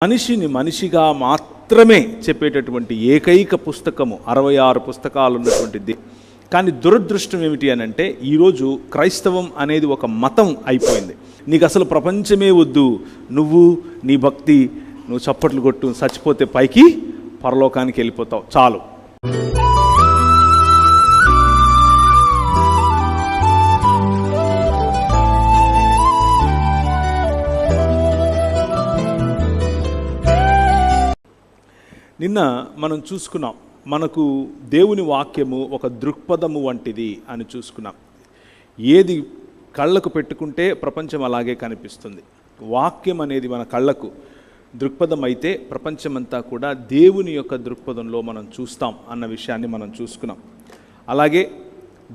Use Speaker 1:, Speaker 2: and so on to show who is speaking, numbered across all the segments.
Speaker 1: మనిషిని మనిషిగా మాత్రమే చెప్పేటటువంటి ఏకైక పుస్తకము 66 పుస్తకాలు ఉన్నటువంటిది. కానీ దురదృష్టం ఏమిటి అని అంటే ఈరోజు క్రైస్తవం అనేది ఒక మతం అయిపోయింది. నీకు అసలు ప్రపంచమే వద్దు, నువ్వు నీ భక్తి, నువ్వు చప్పట్లు కొట్టు, చచ్చిపోతే పైకి పరలోకానికి వెళ్ళిపోతావు చాలు. నిన్న మనం చూసుకున్నాం, మనకు దేవుని వాక్యము ఒక దృక్పథము వంటిది అని చూసుకున్నాం. ఏది కళ్ళకు పెట్టుకుంటే ప్రపంచం అలాగే కనిపిస్తుంది. వాక్యం అనేది మన కళ్ళకు దృక్పథం అయితే ప్రపంచమంతా కూడా దేవుని యొక్క దృక్పథంలో మనం చూస్తాం అన్న విషయాన్ని మనం చూసుకున్నాం. అలాగే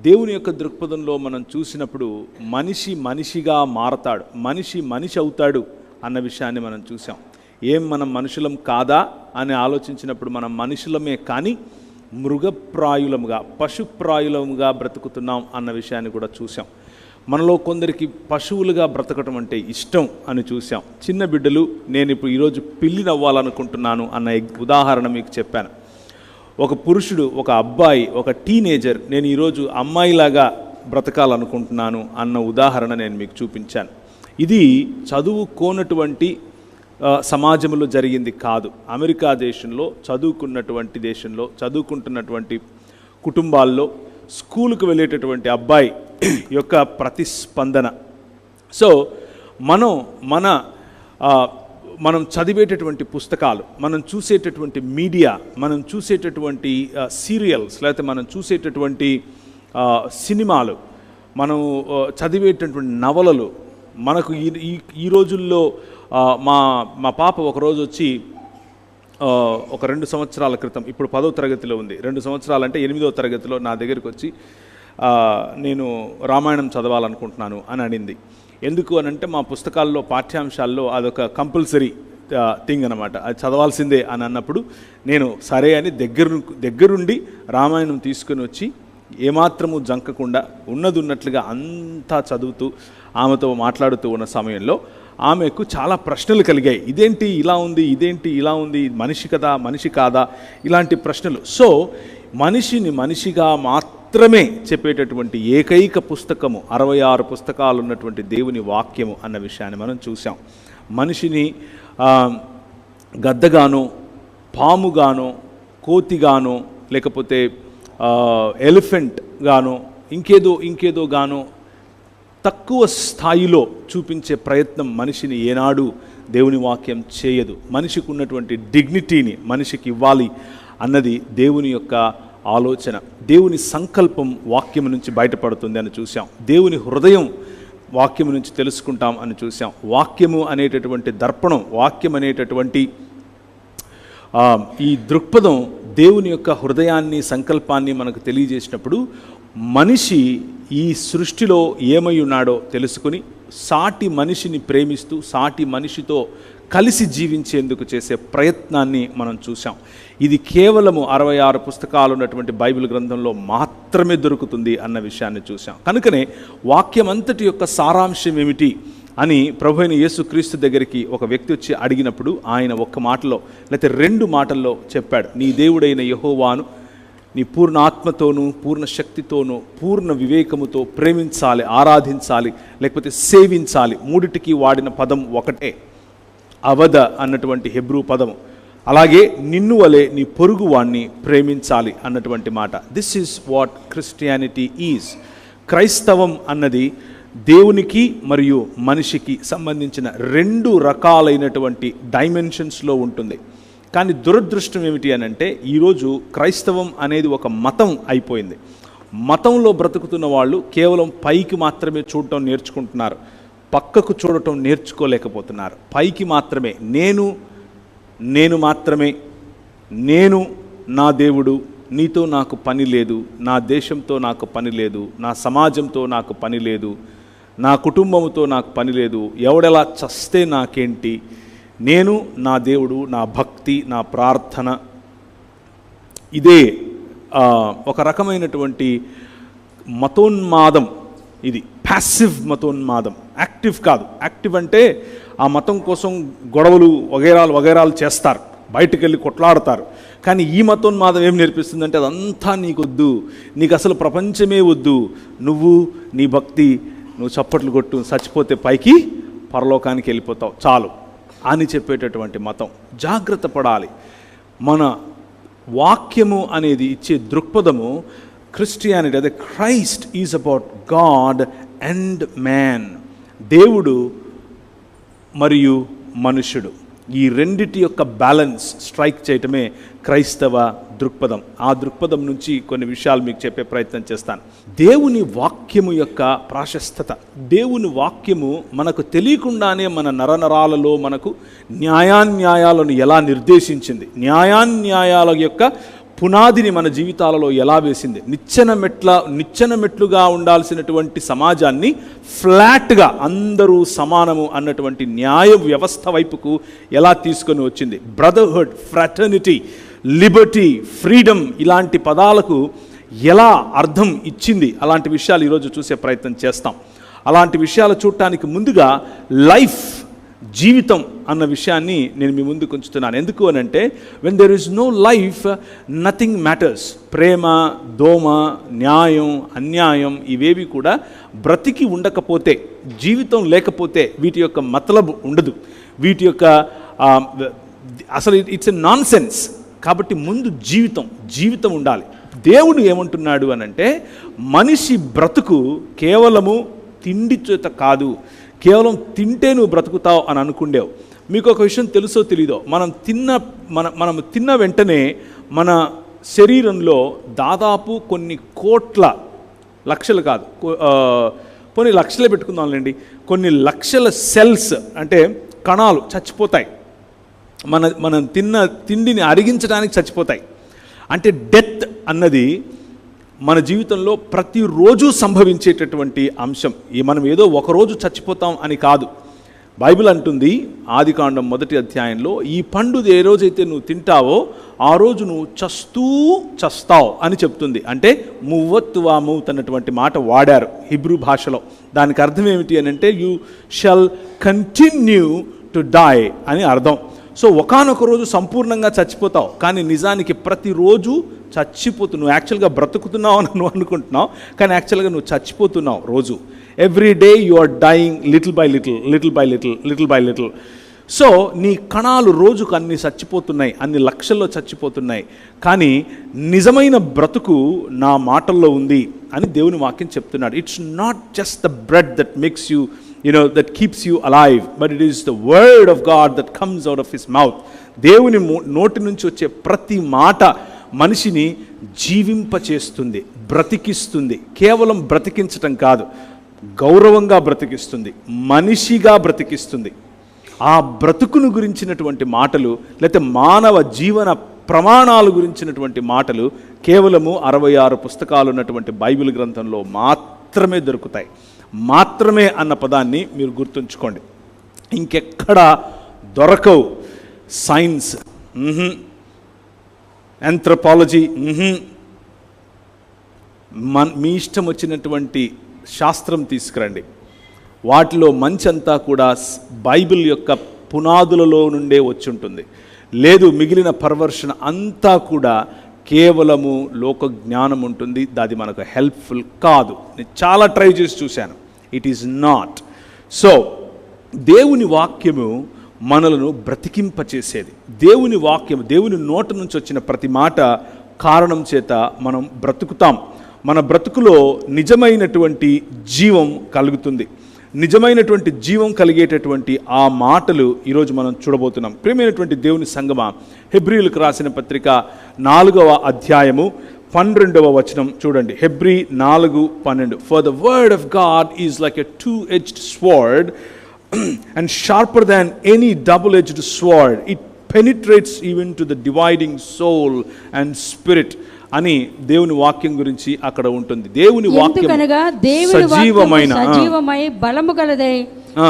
Speaker 1: దేవుని యొక్క దృక్పథంలో మనం చూసినప్పుడు మనిషి మనిషిగా మారతాడు, మనిషి మనిషి అవుతాడు అన్న విషయాన్ని మనం చూసాం. మనం మనుషులం కాదా అని ఆలోచించినప్పుడు మనం మనుషులమే కానీ మృగప్రాయులముగా, పశుప్రాయులముగా బ్రతుకుతున్నాం అన్న విషయాన్ని కూడా చూసాం. మనలో కొందరికి పశువులుగా బ్రతకటం అంటే ఇష్టం అని చూసాం. చిన్న బిడ్డలు, నేను ఇప్పుడు ఈరోజు పిల్లిని అవ్వాలనుకుంటున్నాను అన్న ఉదాహరణ మీకు చెప్పాను. ఒక పురుషుడు, ఒక అబ్బాయి, ఒక టీనేజర్, నేను ఈరోజు అమ్మాయిలాగా బ్రతకాలనుకుంటున్నాను అన్న ఉదాహరణ నేను మీకు చూపించాను. ఇది చదువుకోనటువంటి సమాజంలో జరిగింది కాదు. అమెరికా దేశంలో చదువుకుంటున్నటువంటి కుటుంబాల్లో స్కూలుకు వెళ్ళేటటువంటి అబ్బాయి యొక్క ప్రతిస్పందన. సో మనం చదివేటటువంటి పుస్తకాలు, మనం చూసేటటువంటి మీడియా, మనం చూసేటటువంటి సీరియల్స్, లేకపోతే మనం చూసేటటువంటి సినిమాలు, మనం చదివేటటువంటి నవలలు, మనకు ఈ రోజుల్లో మా పాప ఒకరోజు వచ్చి ఒక 2 సంవత్సరాల క్రితం, ఇప్పుడు 10వ తరగతిలో ఉంది, 2 సంవత్సరాలు అంటే 8వ తరగతిలో నా దగ్గరికి వచ్చి నేను రామాయణం చదవాలనుకుంటున్నాను అని అనింది. ఎందుకు అని అంటే మా పుస్తకాల్లో పాఠ్యాంశాల్లో అదొక కంపల్సరీ థింగ్ అనమాట, అది చదవాల్సిందే అని అన్నప్పుడు నేను సరే అని దగ్గరుండి రామాయణం తీసుకుని వచ్చి ఏమాత్రము జంకకుండా ఉన్నది ఉన్నట్లుగా అంతా చదువుతూ ఆమెతో మాట్లాడుతూ ఉన్న సమయంలో ఆమెకు చాలా ప్రశ్నలు కలిగాయి. ఇదేంటి ఇలా ఉంది, ఇదేంటి ఇలా ఉంది, మనిషి కదా, మనిషి కాదా, ఇలాంటి ప్రశ్నలు. సో మనిషిని మనిషిగా మాత్రమే చెప్పేటటువంటి ఏకైక పుస్తకము 66 పుస్తకాలు ఉన్నటువంటి దేవుని వాక్యము అన్న విషయాన్ని మనం చూసాం. మనిషిని గద్దగానో, పాముగానో, కోతిగానో, లేకపోతే ఎలిఫెంట్ గానో, ఇంకేదో గానో తక్కువ స్థాయిలో చూపించే ప్రయత్నం మనిషిని ఏనాడు దేవుని వాక్యం చేయదు. మనిషికి ఉన్నటువంటి డిగ్నిటీని మనిషికి ఇవ్వాలి అన్నది దేవుని యొక్క ఆలోచన. దేవుని సంకల్పం వాక్యం నుంచి బయటపడుతుంది అని చూసాం. దేవుని హృదయం వాక్యం నుంచి తెలుసుకుంటాం అని చూసాం. వాక్యము అనేటటువంటి దర్పణం, వాక్యం అనేటటువంటి ఈ దృక్పథం దేవుని యొక్క హృదయాన్ని, సంకల్పాన్ని మనకు తెలియజేసినప్పుడు మనిషి ఈ సృష్టిలో ఏమై ఉన్నాడో తెలుసుకుని సాటి మనిషిని ప్రేమిస్తూ సాటి మనిషితో కలిసి జీవించేందుకు చేసే ప్రయత్నాన్ని మనం చూసాం. ఇది కేవలము 66 పుస్తకాలు ఉన్నటువంటి బైబిల్ గ్రంథంలో మాత్రమే దొరుకుతుంది అన్న విషయాన్ని చూసాం. కనుకనే వాక్యం అంతటి యొక్క సారాంశం ఏమిటి అని ప్రభువైన యేసుక్రీస్తు దగ్గరికి ఒక వ్యక్తి వచ్చి అడిగినప్పుడు ఆయన ఒక్క మాటలో లేకపోతే 2 మాటల్లో చెప్పాడు, నీ దేవుడైన యెహోవాను నీ పూర్ణ ఆత్మతోనూ, పూర్ణ శక్తితోనూ, పూర్ణ వివేకముతో ప్రేమించాలి, ఆరాధించాలి, లేకపోతే సేవించాలి. 3టికి వాడిన పదం ఒకటే, అవద అన్నటువంటి హెబ్రూ పదము. అలాగే నిన్ను వలె నీ పొరుగు వాణ్ణి ప్రేమించాలి అన్నటువంటి మాట. This is what Christianity is. క్రైస్తవం అన్నది దేవునికి మరియు మనిషికి సంబంధించిన 2 రకాలైనటువంటి డైమెన్షన్స్లో ఉంటుంది. కానీ దురదృష్టం ఏమిటి అని అంటే ఈరోజు క్రైస్తవం అనేది ఒక మతం అయిపోయింది. మతంలో బ్రతుకుతున్న వాళ్ళు కేవలం పైకి మాత్రమే చూడటం నేర్చుకుంటున్నారు, పక్కకు చూడటం నేర్చుకోలేకపోతున్నారు. పైకి మాత్రమే నేను మాత్రమే, నేను నా దేవుడు, నీతో నాకు పని లేదు, నా దేశంతో నాకు పని లేదు, నా సమాజంతో నాకు పని లేదు, నా కుటుంబంతో నాకు పని లేదు, ఎవడెలా చస్తే నాకేంటి, నేను, నా దేవుడు, నా భక్తి, నా ప్రార్థన. ఇదే ఒక రకమైనటువంటి మతోన్మాదం. ఇది ప్యాసివ్ మతోన్మాదం, యాక్టివ్ కాదు. యాక్టివ్ అంటే ఆ మతం కోసం గొడవలు వగైరాలు చేస్తారు, బయటకు వెళ్ళి కొట్లాడతారు. కానీ ఈ మతోన్మాదం ఏం నేర్పిస్తుందంటే అదంతా నీకొద్దు, నీకు అసలు ప్రపంచమే వద్దు, నువ్వు నీ భక్తి, నువ్వు చప్పట్లు కొట్టు, చచ్చిపోతే పైకి పరలోకానికి వెళ్ళిపోతావు చాలు అని చెప్పేటటువంటి మతం. జాగ్రత్త పడాలి. మన వాక్యము అనేది ఇచ్చే దృక్పథము క్రిస్టియానిటీ, అదే Christ is about God and man, దేవుడు మరియు మనుష్యుడు. ఈ రెండిటి యొక్క బ్యాలెన్స్ స్ట్రైక్ చేయటమే క్రైస్తవ దృక్పథం. ఆ దృక్పథం నుంచి కొన్ని విషయాలు మీకు చెప్పే ప్రయత్నం చేస్తాను. దేవుని వాక్యము యొక్క ప్రాశస్తత. దేవుని వాక్యము మనకు తెలియకుండానే మన నరనరాలలో మనకు న్యాయాన్యాయాలను ఎలా నిర్దేశించింది, న్యాయాన్యాయాల యొక్క పునాదిని మన జీవితాలలో ఎలా వేసింది, నిచ్చెన మెట్లుగా ఉండాల్సినటువంటి సమాజాన్ని ఫ్లాట్గా అందరూ సమానము అన్నటువంటి న్యాయ వ్యవస్థ వైపుకు ఎలా తీసుకొని వచ్చింది. బ్రదర్హుడ్, ఫ్రాటర్నిటీ, లిబర్టీ, ఫ్రీడమ్ ఇలాంటి పదాలకు ఎలా అర్థం ఇచ్చింది, అలాంటి విషయాలు ఈరోజు చూసే ప్రయత్నం చేస్తాం. అలాంటి విషయాలు చూడటానికి ముందుగా లైఫ్, జీవితం అన్న విషయాన్ని నేను మీ ముందుకు ఉంచుతున్నాను. ఎందుకు అని అంటే when there is no life nothing matters. ప్రేమ, దోమ, న్యాయం, అన్యాయం ఇవేవి కూడా బ్రతికి ఉండకపోతే, జీవితం లేకపోతే వీటి యొక్క మతలబు ఉండదు, వీటి యొక్క అసలు ఇట్స్ ఎ నాన్ సెన్స్. కాబట్టి ముందు జీవితం ఉండాలి. దేవుడు ఏమంటున్నాడు అని అంటే మనిషి బ్రతుకు కేవలము తిండి చేత కాదు, కేవలం తింటే నువ్వు బ్రతుకుతావు అని అనుకుండేవు. మీకు ఒక విషయం తెలుసో తెలీదో, మనం తిన్న వెంటనే మన శరీరంలో దాదాపు కొన్ని కోట్ల, లక్షలు కాదు, కొన్ని లక్షలే పెట్టుకుందాంలేండి, కొన్ని లక్షల సెల్స్ అంటే కణాలు చచ్చిపోతాయి. మనం తిన్న తిండిని అరిగించడానికి చచ్చిపోతాయి. అంటే డెత్ అన్నది మన జీవితంలో ప్రతిరోజు సంభవించేటటువంటి అంశం. మనం ఏదో ఒకరోజు చచ్చిపోతాం అని కాదు. బైబిల్ అంటుంది ఆదికాండం 1వ అధ్యాయంలో, ఈ పండు ఏ రోజైతే నువ్వు తింటావో ఆ రోజు నువ్వు చస్తావు అని చెప్తుంది. అంటే మువ్వత్తువా మూత్ అన్నటువంటి మాట వాడారు హిబ్రూ భాషలో. దానికి అర్థం ఏమిటి అని అంటే you shall continue to die అని అర్థం. సో ఒకానొక రోజు సంపూర్ణంగా చచ్చిపోతావు, కానీ నిజానికి ప్రతిరోజు చచ్చిపోతున్నావు. నువ్వు యాక్చువల్గా బ్రతుకుతున్నావు అని నువ్వు అనుకుంటున్నావు, కానీ యాక్చువల్గా నువ్వు చచ్చిపోతున్నావు రోజు. Every day you are dying little by little. So నీ కణాలు రోజుకు అన్ని చచ్చిపోతున్నాయి, అన్ని లక్షల్లో చచ్చిపోతున్నాయి. కానీ నిజమైన బ్రతుకు నా మాటల్లో ఉంది అని దేవుని వాక్యం చెప్తున్నాడు. It's not just the bread that makes you that keeps you alive, but it is the word of God that comes out of his mouth. దేవుని నోటి నుంచి వచ్చే ప్రతి మాట మనిషిని జీవింపచేస్తుంది, బ్రతికిస్తుంది. కేవలం బ్రతికించటం కాదు, గౌరవంగా బ్రతికిస్తుంది, మనిషిగా బ్రతికిస్తుంది. ఆ బ్రతుకును గురించినటువంటి మాటలు, లేకపోతే మానవ జీవన ప్రమాణాలు గురించినటువంటి మాటలు కేవలము 66 పుస్తకాలు ఉన్నటువంటి బైబిల్ గ్రంథంలో మాత్రమే దొరుకుతాయి. మాత్రమే అన్న పదాన్ని మీరు గుర్తుంచుకోండి, ఇంకెక్కడా దొరకవు. సైన్స్, ఆంథ్రోపాలజీ, మీ ఇష్టం వచ్చినటువంటి శాస్త్రం తీసుకురండి, వాటిలో మంచంతా కూడా బైబిల్ యొక్క పునాదులలో నుండే వచ్చి ఉంటుంది. లేదు, మిగిలిన పర్వర్షన్ అంతా కూడా కేవలము లోక జ్ఞానం ఉంటుంది, అది మనకు హెల్ప్ఫుల్ కాదు. నేను చాలా ట్రై చేసి చూశాను, ఇట్ ఈజ్ నాట్. సో దేవుని వాక్యము మనలను బ్రతికింపచేసేది. దేవుని వాక్యము, దేవుని నోటి నుంచి వచ్చిన ప్రతి మాట కారణం చేత మనం బ్రతుకుతాం. మన బ్రతుకులో నిజమైనటువంటి జీవం కలుగుతుంది. నిజమైనటువంటి జీవం కలిగేటటువంటి ఆ మాటలు ఈరోజు మనం చూడబోతున్నాం. ప్రియమైనటువంటి దేవుని సంగమా, హెబ్రీయులకు రాసిన పత్రిక 4వ అధ్యాయము 12వ వచనం చూడండి. Hebrew 4:12. For the word of God is like a two-edged sword and sharper than any double-edged sword. It penetrates even to the dividing soul and spirit. అని దేవుని వాక్యం గురించి అక్కడ ఉంటుంది. దేవుని వాక్యం
Speaker 2: సజీవమై బలము గలదై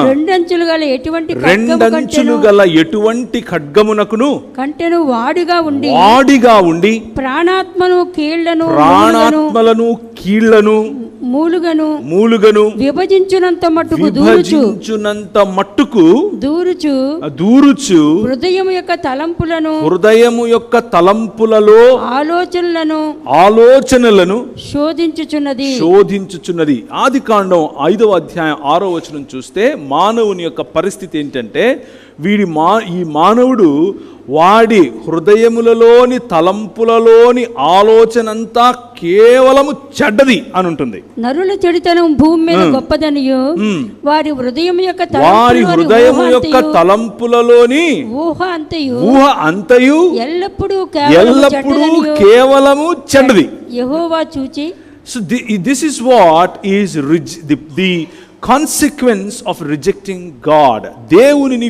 Speaker 2: రెండంచులు గల ఎటువంటి
Speaker 1: ఖడ్గమునకును
Speaker 2: కంటెను వాడిగా ఉండి
Speaker 1: ప్రాణాత్మలను కీళ్లను
Speaker 2: మూలుగను విభజించునంత మట్టుకు
Speaker 1: దూరుచు
Speaker 2: హృదయము యొక్క
Speaker 1: తలంపులలో ఆలోచనలను శోధించుచున్నది. ఆదికాండం 5వ అధ్యాయం 6వ వచనం చూస్తే మానవుని యొక్క పరిస్థితి ఏంటంటే ఈ మానవుడు వాడి హృదయములలోని తలంపులలోని ఆలోచనంతా కేవలము చెడ్డది అని ఉంటుంది.
Speaker 2: నరుల చెడుతనం భూమి మీద గొప్పదనియు వారి హృదయం
Speaker 1: యొక్క తలంపులలోని ఊహ అంతయు ఎల్లప్పుడూ కేవలము చెడ్డది
Speaker 2: యెహోవా చూచి.
Speaker 1: So this is what is the consequence of rejecting God. దేవునిని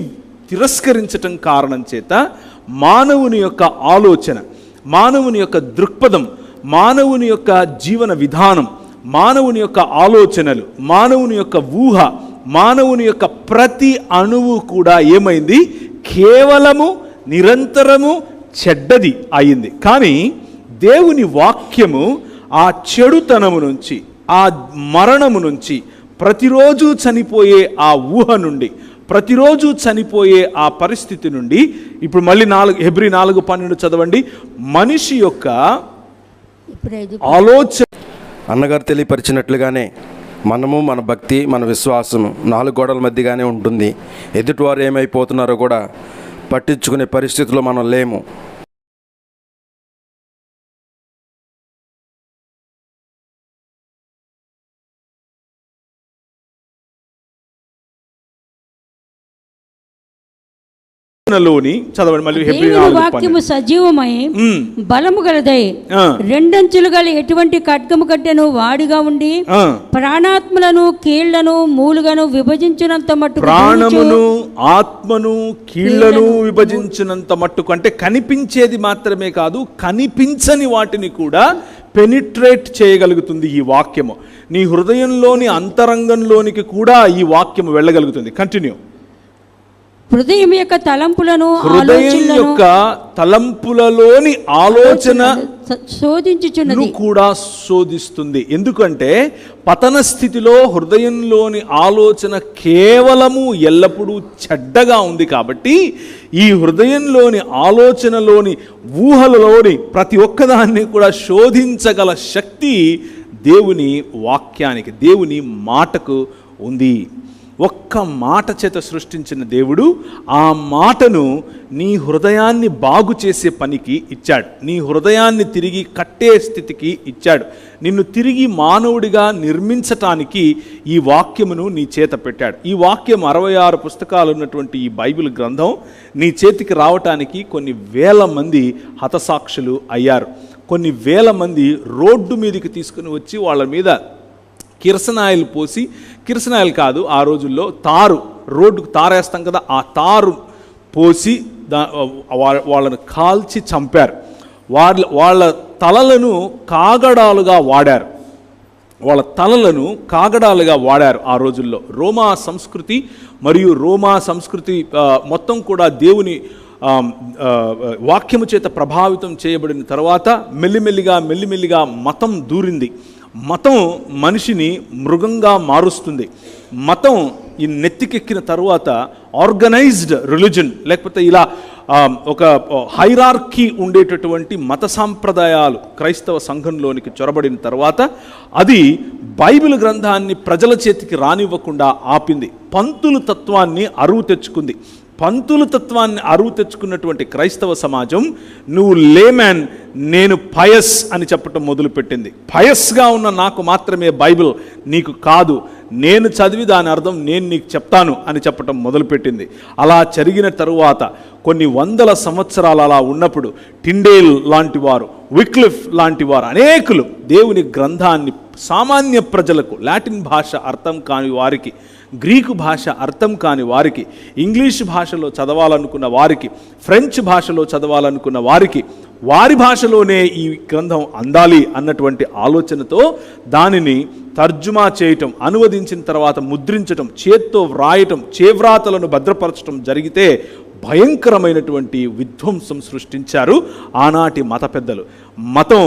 Speaker 1: తిరస్కరించటం కారణం చేత మానవుని యొక్క ఆలోచన, మానవుని యొక్క దృక్పథం, మానవుని యొక్క జీవన విధానం, మానవుని యొక్క ఆలోచనలు, మానవుని యొక్క ఊహ, మానవుని యొక్క ప్రతి అణువు కూడా ఏమైంది? కేవలము నిరంతరము చెడ్డది అయింది. కానీ దేవుని వాక్యము ఆ చెడుతనము నుంచి, ఆ మరణము నుంచి, ప్రతిరోజు చనిపోయే ఆ ఊహ నుండి, ప్రతిరోజు చనిపోయే ఆ పరిస్థితి నుండి, ఇప్పుడు మళ్ళీ హెబ్రీ 4:12 చదవండి. మనిషి యొక్క ఆలోచన
Speaker 3: అన్నగారు తెలియపరిచినట్లుగానే మనము, మన భక్తి, మన విశ్వాసము 4 గోడల మధ్యగానే ఉంటుంది. ఎదుటివారు ఏమైపోతున్నారో కూడా పట్టించుకునే పరిస్థితిలో మనం లేము.
Speaker 1: చదవండి మళ్ళీ.
Speaker 2: వాక్యము సజీవమై బలము గలదై రెండంచులు గల ఎటువంటి ఖడ్గము కంటేను వాడిగా ఉండి ప్రాణాత్మలను కీళ్లను మూలుగను విభజించినంత మట్టుకు,
Speaker 1: ప్రాణమును ఆత్మను కీళ్లను విభజించినంత మట్టుకు, అంటే కనిపించేది మాత్రమే కాదు, కనిపించని వాటిని కూడా పెనిట్రేట్ చేయగలుగుతుంది ఈ వాక్యము. నీ హృదయంలోని అంతరంగంలోనికి కూడా ఈ వాక్యము వెళ్ళగలుగుతుంది. కంటిన్యూ.
Speaker 2: హృదయం యొక్క
Speaker 1: తలంపులలోని ఆలోచన
Speaker 2: శోధించుచున్నది
Speaker 1: కూడా శోధిస్తుంది. ఎందుకంటే పతన స్థితిలో హృదయంలోని ఆలోచన కేవలము ఎల్లప్పుడూ చెడ్డగా ఉంది. కాబట్టి ఈ హృదయంలోని ఆలోచనలోని ఊహలలోని ప్రతి ఒక్కదాన్ని కూడా శోధించగల శక్తి దేవుని వాక్యానికి, దేవుని మాటకు ఉంది. ఒక్క మాట చేత సృష్టించిన దేవుడు ఆ మాటను నీ హృదయాన్ని బాగు చేసే పనికి ఇచ్చాడు. నీ హృదయాన్ని తిరిగి కట్టే స్థితికి ఇచ్చాడు. నిన్ను తిరిగి మానవుడిగా నిర్మించటానికి ఈ వాక్యమును నీ చేత పెట్టాడు. ఈ వాక్యం 66 పుస్తకాలు ఉన్నటువంటి ఈ బైబిల్ గ్రంథం నీ చేతికి రావటానికి కొన్ని వేల మంది హతసాక్షులు అయ్యారు. కొన్ని వేల మంది రోడ్డు మీదకి తీసుకుని వచ్చి వాళ్ళ మీద కిరసనాయిల్ పోసి, కిరసనాయిల్ కాదు ఆ రోజుల్లో తారు, రోడ్డుకు తారేస్తాం కదా, ఆ తారు పోసి వాళ్ళను కాల్చి చంపారు. వాళ్ళ తలలను కాగడాలుగా వాడారు. వాళ్ళ తలలను కాగడాలుగా వాడారు ఆ రోజుల్లో. రోమా సంస్కృతి మొత్తం కూడా దేవుని వాక్యము చేత ప్రభావితం చేయబడిన తర్వాత మెల్లిమెల్లిగా మతం దూరింది. మతం మనిషిని మృగంగా మారుస్తుంది. మతం ఈ నెత్తికెక్కిన తరువాత ఆర్గనైజ్డ్ రిలీజన్, లేకపోతే ఇలా ఒక హైరార్కీ ఉండేటటువంటి మత సాంప్రదాయాలు క్రైస్తవ సంఘంలోనికి చొరబడిన తర్వాత అది బైబిల్ గ్రంథాన్ని ప్రజల చేతికి రానివ్వకుండా ఆపింది. పంతులు తత్వాన్ని అరువు తెచ్చుకుంది. పంతులు తత్వాన్ని అరువు తెచ్చుకున్నటువంటి క్రైస్తవ సమాజం నువ్వు లేమ్యాన్, నేను పయస్ అని చెప్పటం మొదలుపెట్టింది. పయస్గా ఉన్న నాకు మాత్రమే బైబిల్, నీకు కాదు, నేను చదివి దాని అర్థం నేను నీకు చెప్తాను అని చెప్పటం మొదలుపెట్టింది. అలా జరిగిన తరువాత కొన్ని వందల సంవత్సరాలు అలా ఉన్నప్పుడు టిండేల్ లాంటి వారు, విక్లిఫ్ లాంటి వారు అనేకులు దేవుని గ్రంథాన్ని సామాన్య ప్రజలకు, లాటిన్ భాష అర్థం కాని వారికి, గ్రీకు భాష అర్థం కాని వారికి, ఇంగ్లీష్ భాషలో చదవాలనుకున్న వారికి, ఫ్రెంచ్ భాషలో చదవాలనుకున్న వారికి వారి భాషలోనే ఈ గ్రంథం అందాలి అన్నటువంటి ఆలోచనతో దానిని తర్జుమా చేయటం, అనువదించిన తర్వాత ముద్రించటం, చేత్తో వ్రాయటం, చేవ్రాతలను భద్రపరచడం జరిగితే భయంకరమైనటువంటి విధ్వంసం సృష్టించారు ఆనాటి మత పెద్దలు. మతం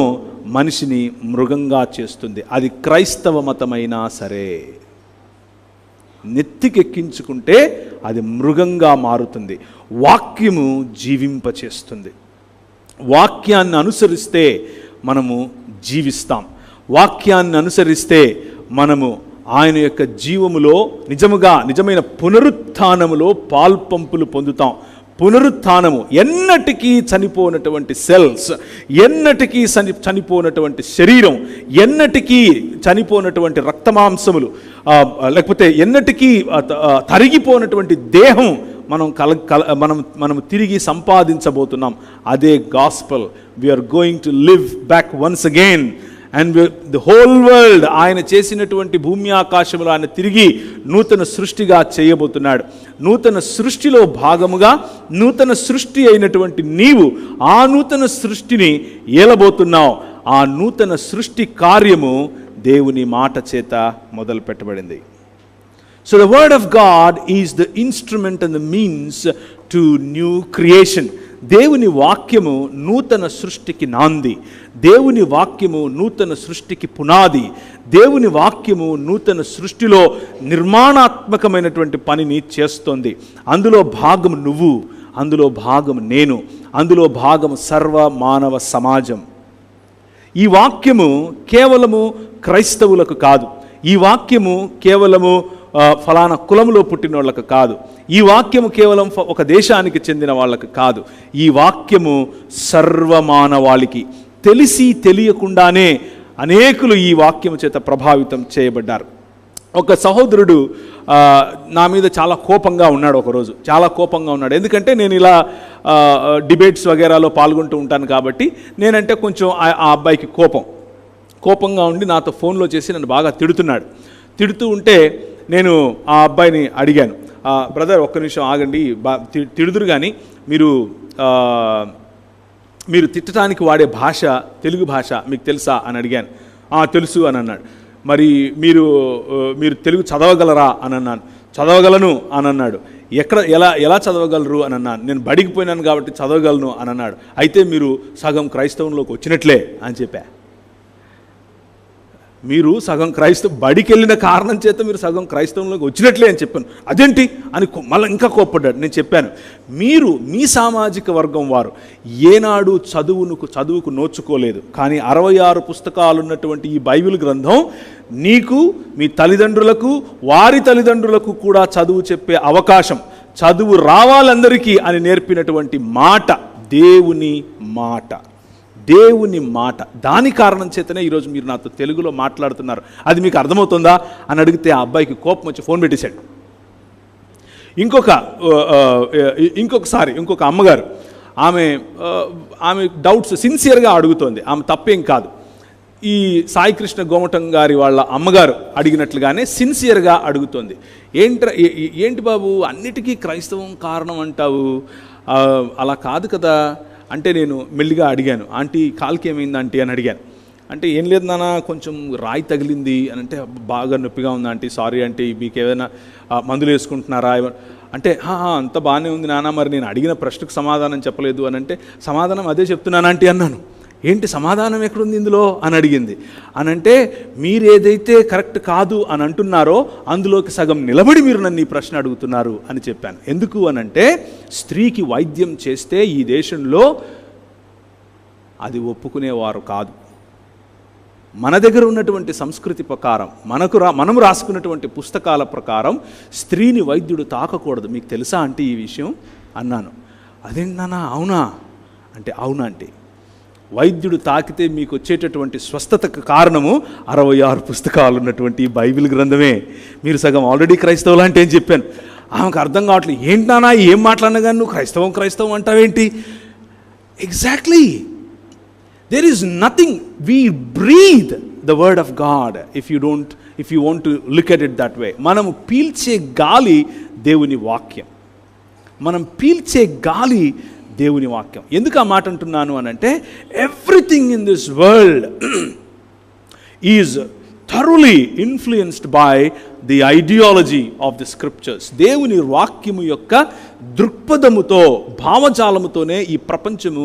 Speaker 1: మనిషిని మృగంగా చేస్తుంది. అది క్రైస్తవ మతమైనా సరే, నెత్తికెక్కించుకుంటే అది మృగంగా మారుతుంది. వాక్యము జీవింపచేస్తుంది. వాక్యాన్ని అనుసరిస్తే మనము జీవిస్తాం. వాక్యాన్ని అనుసరిస్తే మనము ఆయన యొక్క జీవములో నిజమైన పునరుత్థానములో పాల్పంపులు పొందుతాం. పునరుత్థానము, ఎన్నటికీ చనిపోనటువంటి సెల్స్, ఎన్నటికీ చనిపోనటువంటి శరీరం, ఎన్నటికీ చనిపోనటువంటి రక్తమాంసములు, లేకపోతే ఎన్నటికీ తరిగిపోనటువంటి దేహం మనం తిరిగి సంపాదించబోతున్నాం. అదే gospel. We are going to live back once again. And the whole world, ఆయన చేసినటువంటి భూమి ఆకాశములు ఆయన తిరిగి నూతన సృష్టిగా చేయబోతున్నాడు. నూతన సృష్టిలో భాగముగా నూతన సృష్టి అయినటువంటి నీవు ఆ నూతన సృష్టిని ఏలబోతున్నావు. ఆ నూతన సృష్టి కార్యము దేవుని మాట చేత మొదలు పెట్టబడింది. So the word of God is the instrument and the means to new creation. దేవుని వాక్యము నూతన సృష్టికి నాంది. దేవుని వాక్యము నూతన సృష్టికి పునాది. దేవుని వాక్యము నూతన సృష్టిలో నిర్మాణాత్మకమైనటువంటి పనిని చేస్తోంది. అందులో భాగం నువ్వు, అందులో భాగం నేను, అందులో భాగం సర్వ మానవ సమాజం. ఈ వాక్యము కేవలము క్రైస్తవులకు కాదు. ఈ వాక్యము కేవలము ఫలానా కులంలో పుట్టిన వాళ్ళకు కాదు. ఈ వాక్యము కేవలం ఒక దేశానికి చెందిన వాళ్ళకు కాదు. ఈ వాక్యము సర్వమానవాళికి. తెలిసి తెలియకుండానే అనేకులు ఈ వాక్యము చేత ప్రభావితం చేయబడ్డారు. ఒక సహోదరుడు నా మీద చాలా కోపంగా ఉన్నాడు. ఒకరోజు చాలా కోపంగా ఉన్నాడు. ఎందుకంటే నేను ఇలా డిబేట్స్ వగేరాలో పాల్గొంటూ ఉంటాను కాబట్టి నేనంటే కొంచెం ఆ అబ్బాయికి కోపంగా ఉండి నాతో ఫోన్లో చేసి నన్ను బాగా తిడుతూ ఉంటే నేను ఆ అబ్బాయిని అడిగాను, బ్రదర్ ఒక్క నిమిషం ఆగండి, తిడుదురు కానీ మీరు తిట్టడానికి వాడే భాష తెలుగు భాష మీకు తెలుసా అని అడిగాను. తెలుసు అని అన్నాడు. మరి మీరు తెలుగు చదవగలరా అని అన్నాను. చదవగలను అని అన్నాడు. ఎలా చదవగలరు అని అన్నాను. నేను బడికి పోయినాను కాబట్టి చదవగలను అని అన్నాడు. అయితే మీరు సగం క్రైస్తవంలోకి వచ్చినట్లే అని చెప్పా. మీరు సగం బడికి వెళ్ళిన కారణం చేత మీరు సగం క్రైస్తవంలోకి వచ్చినట్లే అని చెప్పాను. అదేంటి అని మళ్ళీ ఇంకా కోప్పడ్డాడు. నేను చెప్పాను, మీ సామాజిక వర్గం వారు ఏనాడు చదువుకు నోచుకోలేదు. కానీ 66 పుస్తకాలు ఉన్నటువంటి ఈ బైబిల్ గ్రంథం నీకు, మీ తల్లిదండ్రులకు, వారి తల్లిదండ్రులకు కూడా చదువు చెప్పే అవకాశం, చదువు రావాలందరికీ అని నేర్పినటువంటి మాట దేవుని మాట. దేవుని మాట. దాని కారణం చేతనే ఈరోజు మీరు నాతో తెలుగులో మాట్లాడుతున్నారు. అది మీకు అర్థమవుతుందా అని అడిగితే ఆ అబ్బాయికి కోపం వచ్చి ఫోన్ పెట్టేశాడు. ఇంకొక అమ్మగారు, ఆమె డౌట్స్ సిన్సియర్గా అడుగుతోంది. ఆమె తప్పేం కాదు. ఈ సాయికృష్ణ గోమటం గారి వాళ్ళ అమ్మగారు అడిగినట్లుగానే సిన్సియర్గా అడుగుతోంది. ఏంటి బాబు అన్నిటికీ క్రైస్తవం కారణం అంటావు? అలా కాదు కదా అంటే నేను మెల్లిగా అడిగాను, ఆంటీ కాలుకి ఏమైంది ఆంటీ అని అడిగాను. అంటే ఏం లేదు నాన్న, కొంచెం రాయి తగిలింది అని అంటే, బాగా నొప్పిగా ఉంది ఆంటీ, సారీ ఆంటీ, మీకు ఏదైనా మందులు వేసుకుంటున్నారా అంటే, అంత బాగానే ఉంది నాన్న, మరి నేను అడిగిన ప్రశ్నకు సమాధానం చెప్పలేదు అని అంటే, సమాధానం అదే చెప్తున్నాను ఆంటీ అన్నాను. ఏంటి సమాధానం ఎక్కడుంది ఇందులో అని అడిగింది. అని అంటే, మీరు ఏదైతే కరెక్ట్ కాదు అని అంటున్నారో అందులోకి సగం నిలబడి మీరు నన్ను ఈ ప్రశ్న అడుగుతున్నారు అని చెప్పాను. ఎందుకు అని అంటే, స్త్రీకి వైద్యం చేస్తే ఈ దేశంలో అది ఒప్పుకునేవారు కాదు. మన దగ్గర ఉన్నటువంటి సంస్కృతి ప్రకారం, మనము రాసుకున్నటువంటి పుస్తకాల ప్రకారం స్త్రీని వైద్యుడు తాకకూడదు. మీకు తెలుసా అంటే ఈ విషయం అన్నాను. అదేంటి నాన్న, అవునా అంటే, అవునా అంటే, వైద్యుడు తాకితే మీకు వచ్చేటటువంటి స్వస్థతకు కారణము 66 పుస్తకాలు ఉన్నటువంటి బైబిల్ గ్రంథమే. మీరు సగం ఆల్రెడీ క్రైస్తవులు అంటే ఏం చెప్పాను. ఆమెకు అర్థం కావట్లేదు. ఏంటి నాన్న ఏం మాట్లాడినా కానీ నువ్వు క్రైస్తవం అంటావేంటి? Exactly, there is nothing. We breathe the word of God if you want to look at it that way. మనము పీల్చే గాలి దేవుని వాక్యం. మనం పీల్చే గాలి దేవుని వాక్యం. ఎందుకు ఆ మాట అంటున్నాను అని అంటే, everything in this world is thoroughly influenced by the ideology of the scriptures. దేవుని వాక్యము యొక్క దృక్పథముతో, భావజాలముతోనే ఈ ప్రపంచము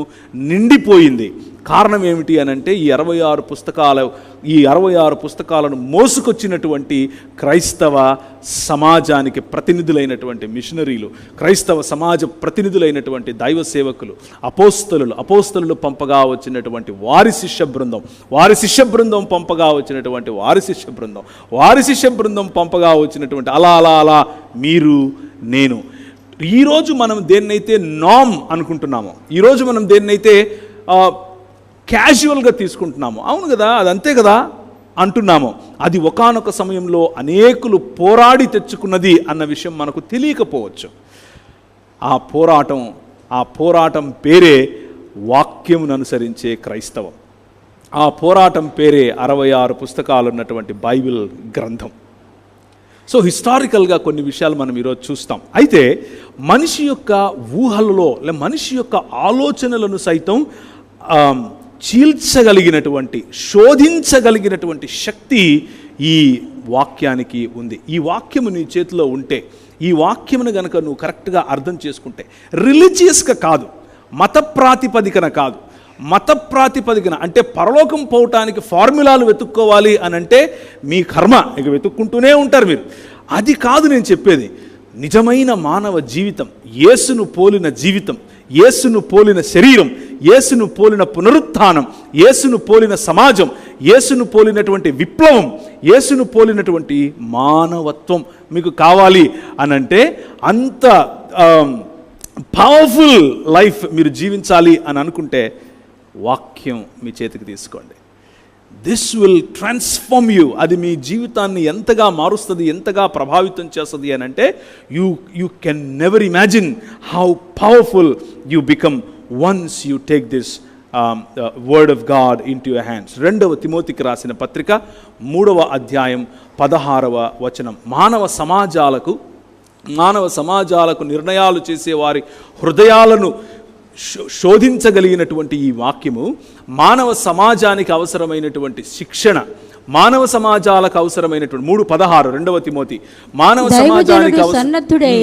Speaker 1: నిండిపోయింది. కారణం ఏమిటి అనంటే ఈ 66 పుస్తకాలను మోసుకొచ్చినటువంటి క్రైస్తవ సమాజానికి ప్రతినిధులైనటువంటి మిషనరీలు, క్రైస్తవ సమాజ ప్రతినిధులైనటువంటి దైవ సేవకులు, అపోస్తలులు పంపగా వచ్చినటువంటి వారి శిష్య బృందం పంపగా వచ్చినటువంటి వారి శిష్య బృందం పంపగా వచ్చినటువంటి అలా మీరు, నేను. ఈరోజు మనం దేన్నైతే నామ్ అనుకుంటున్నామో, ఈరోజు మనం దేన్నైతే క్యాజువల్గా తీసుకుంటున్నాము, అవును కదా అదంతే కదా అంటున్నాము, అది ఒకానొక సమయంలో అనేకులు పోరాడి తెచ్చుకున్నది అన్న విషయం మనకు తెలియకపోవచ్చు. ఆ పోరాటం పేరే వాక్యమును అనుసరించే క్రైస్తవం. ఆ పోరాటం పేరే 66 పుస్తకాలు ఉన్నటువంటి బైబిల్ గ్రంథం. సో హిస్టారికల్గా కొన్ని విషయాలు మనం ఈరోజు చూస్తాం. అయితే మనిషి యొక్క ఊహలలో, మనిషి యొక్క ఆలోచనలను సైతం చీల్చగలిగినటువంటి, శోధించగలిగినటువంటి శక్తి ఈ వాక్యానికి ఉంది. ఈ వాక్యము నీ చేతిలో ఉంటే, ఈ వాక్యమును గనక నువ్వు కరెక్ట్గా అర్థం చేసుకుంటే, రిలీజియస్గా కాదు, మత ప్రాతిపదికన అంటే పరలోకం పోవటానికి ఫార్ములాలు వెతుక్కోవాలి అని అంటే మీ కర్మ, ఇక వెతుక్కుంటూనే ఉంటారు మీరు. అది కాదు నేను చెప్పేది. నిజమైన మానవ జీవితం, యేసును పోలిన జీవితం, యేసును పోలిన శరీరం, యేసును పోలిన పునరుత్థానం, యేసును పోలిన సమాజం, యేసును పోలినటువంటి విప్లవం, యేసును పోలినటువంటి మానవత్వం మీకు కావాలి అనంటే, అంత పవర్ఫుల్ లైఫ్ మీరు జీవించాలి అని అనుకుంటే వాక్యం మీ చేతికి తీసుకోండి. This will transform you. అది మీ జీవితాన్ని ఎంతగా మారుస్తుంది, ఎంతగా ప్రభావితం చేస్తుంది అని అంటే you can never imagine how powerful you become once you take this word of God in to your hands. 2వ తిమోతికి రాసిన పత్రిక 3వ అధ్యాయం 16వ వచనం. మానవ సమాజాలకు నిర్ణయాలు చేసేవారి హృదయాలను శోధించగలిగినటువంటి ఈ వాక్యము మానవ సమాజానికి అవసరమైనటువంటి శిక్షణ, మానవ సమాజాలకు అవసరమైనటువంటి 3:16 2వ తిమోతి, మానవ సమాజానికి
Speaker 2: సన్నద్ధుడై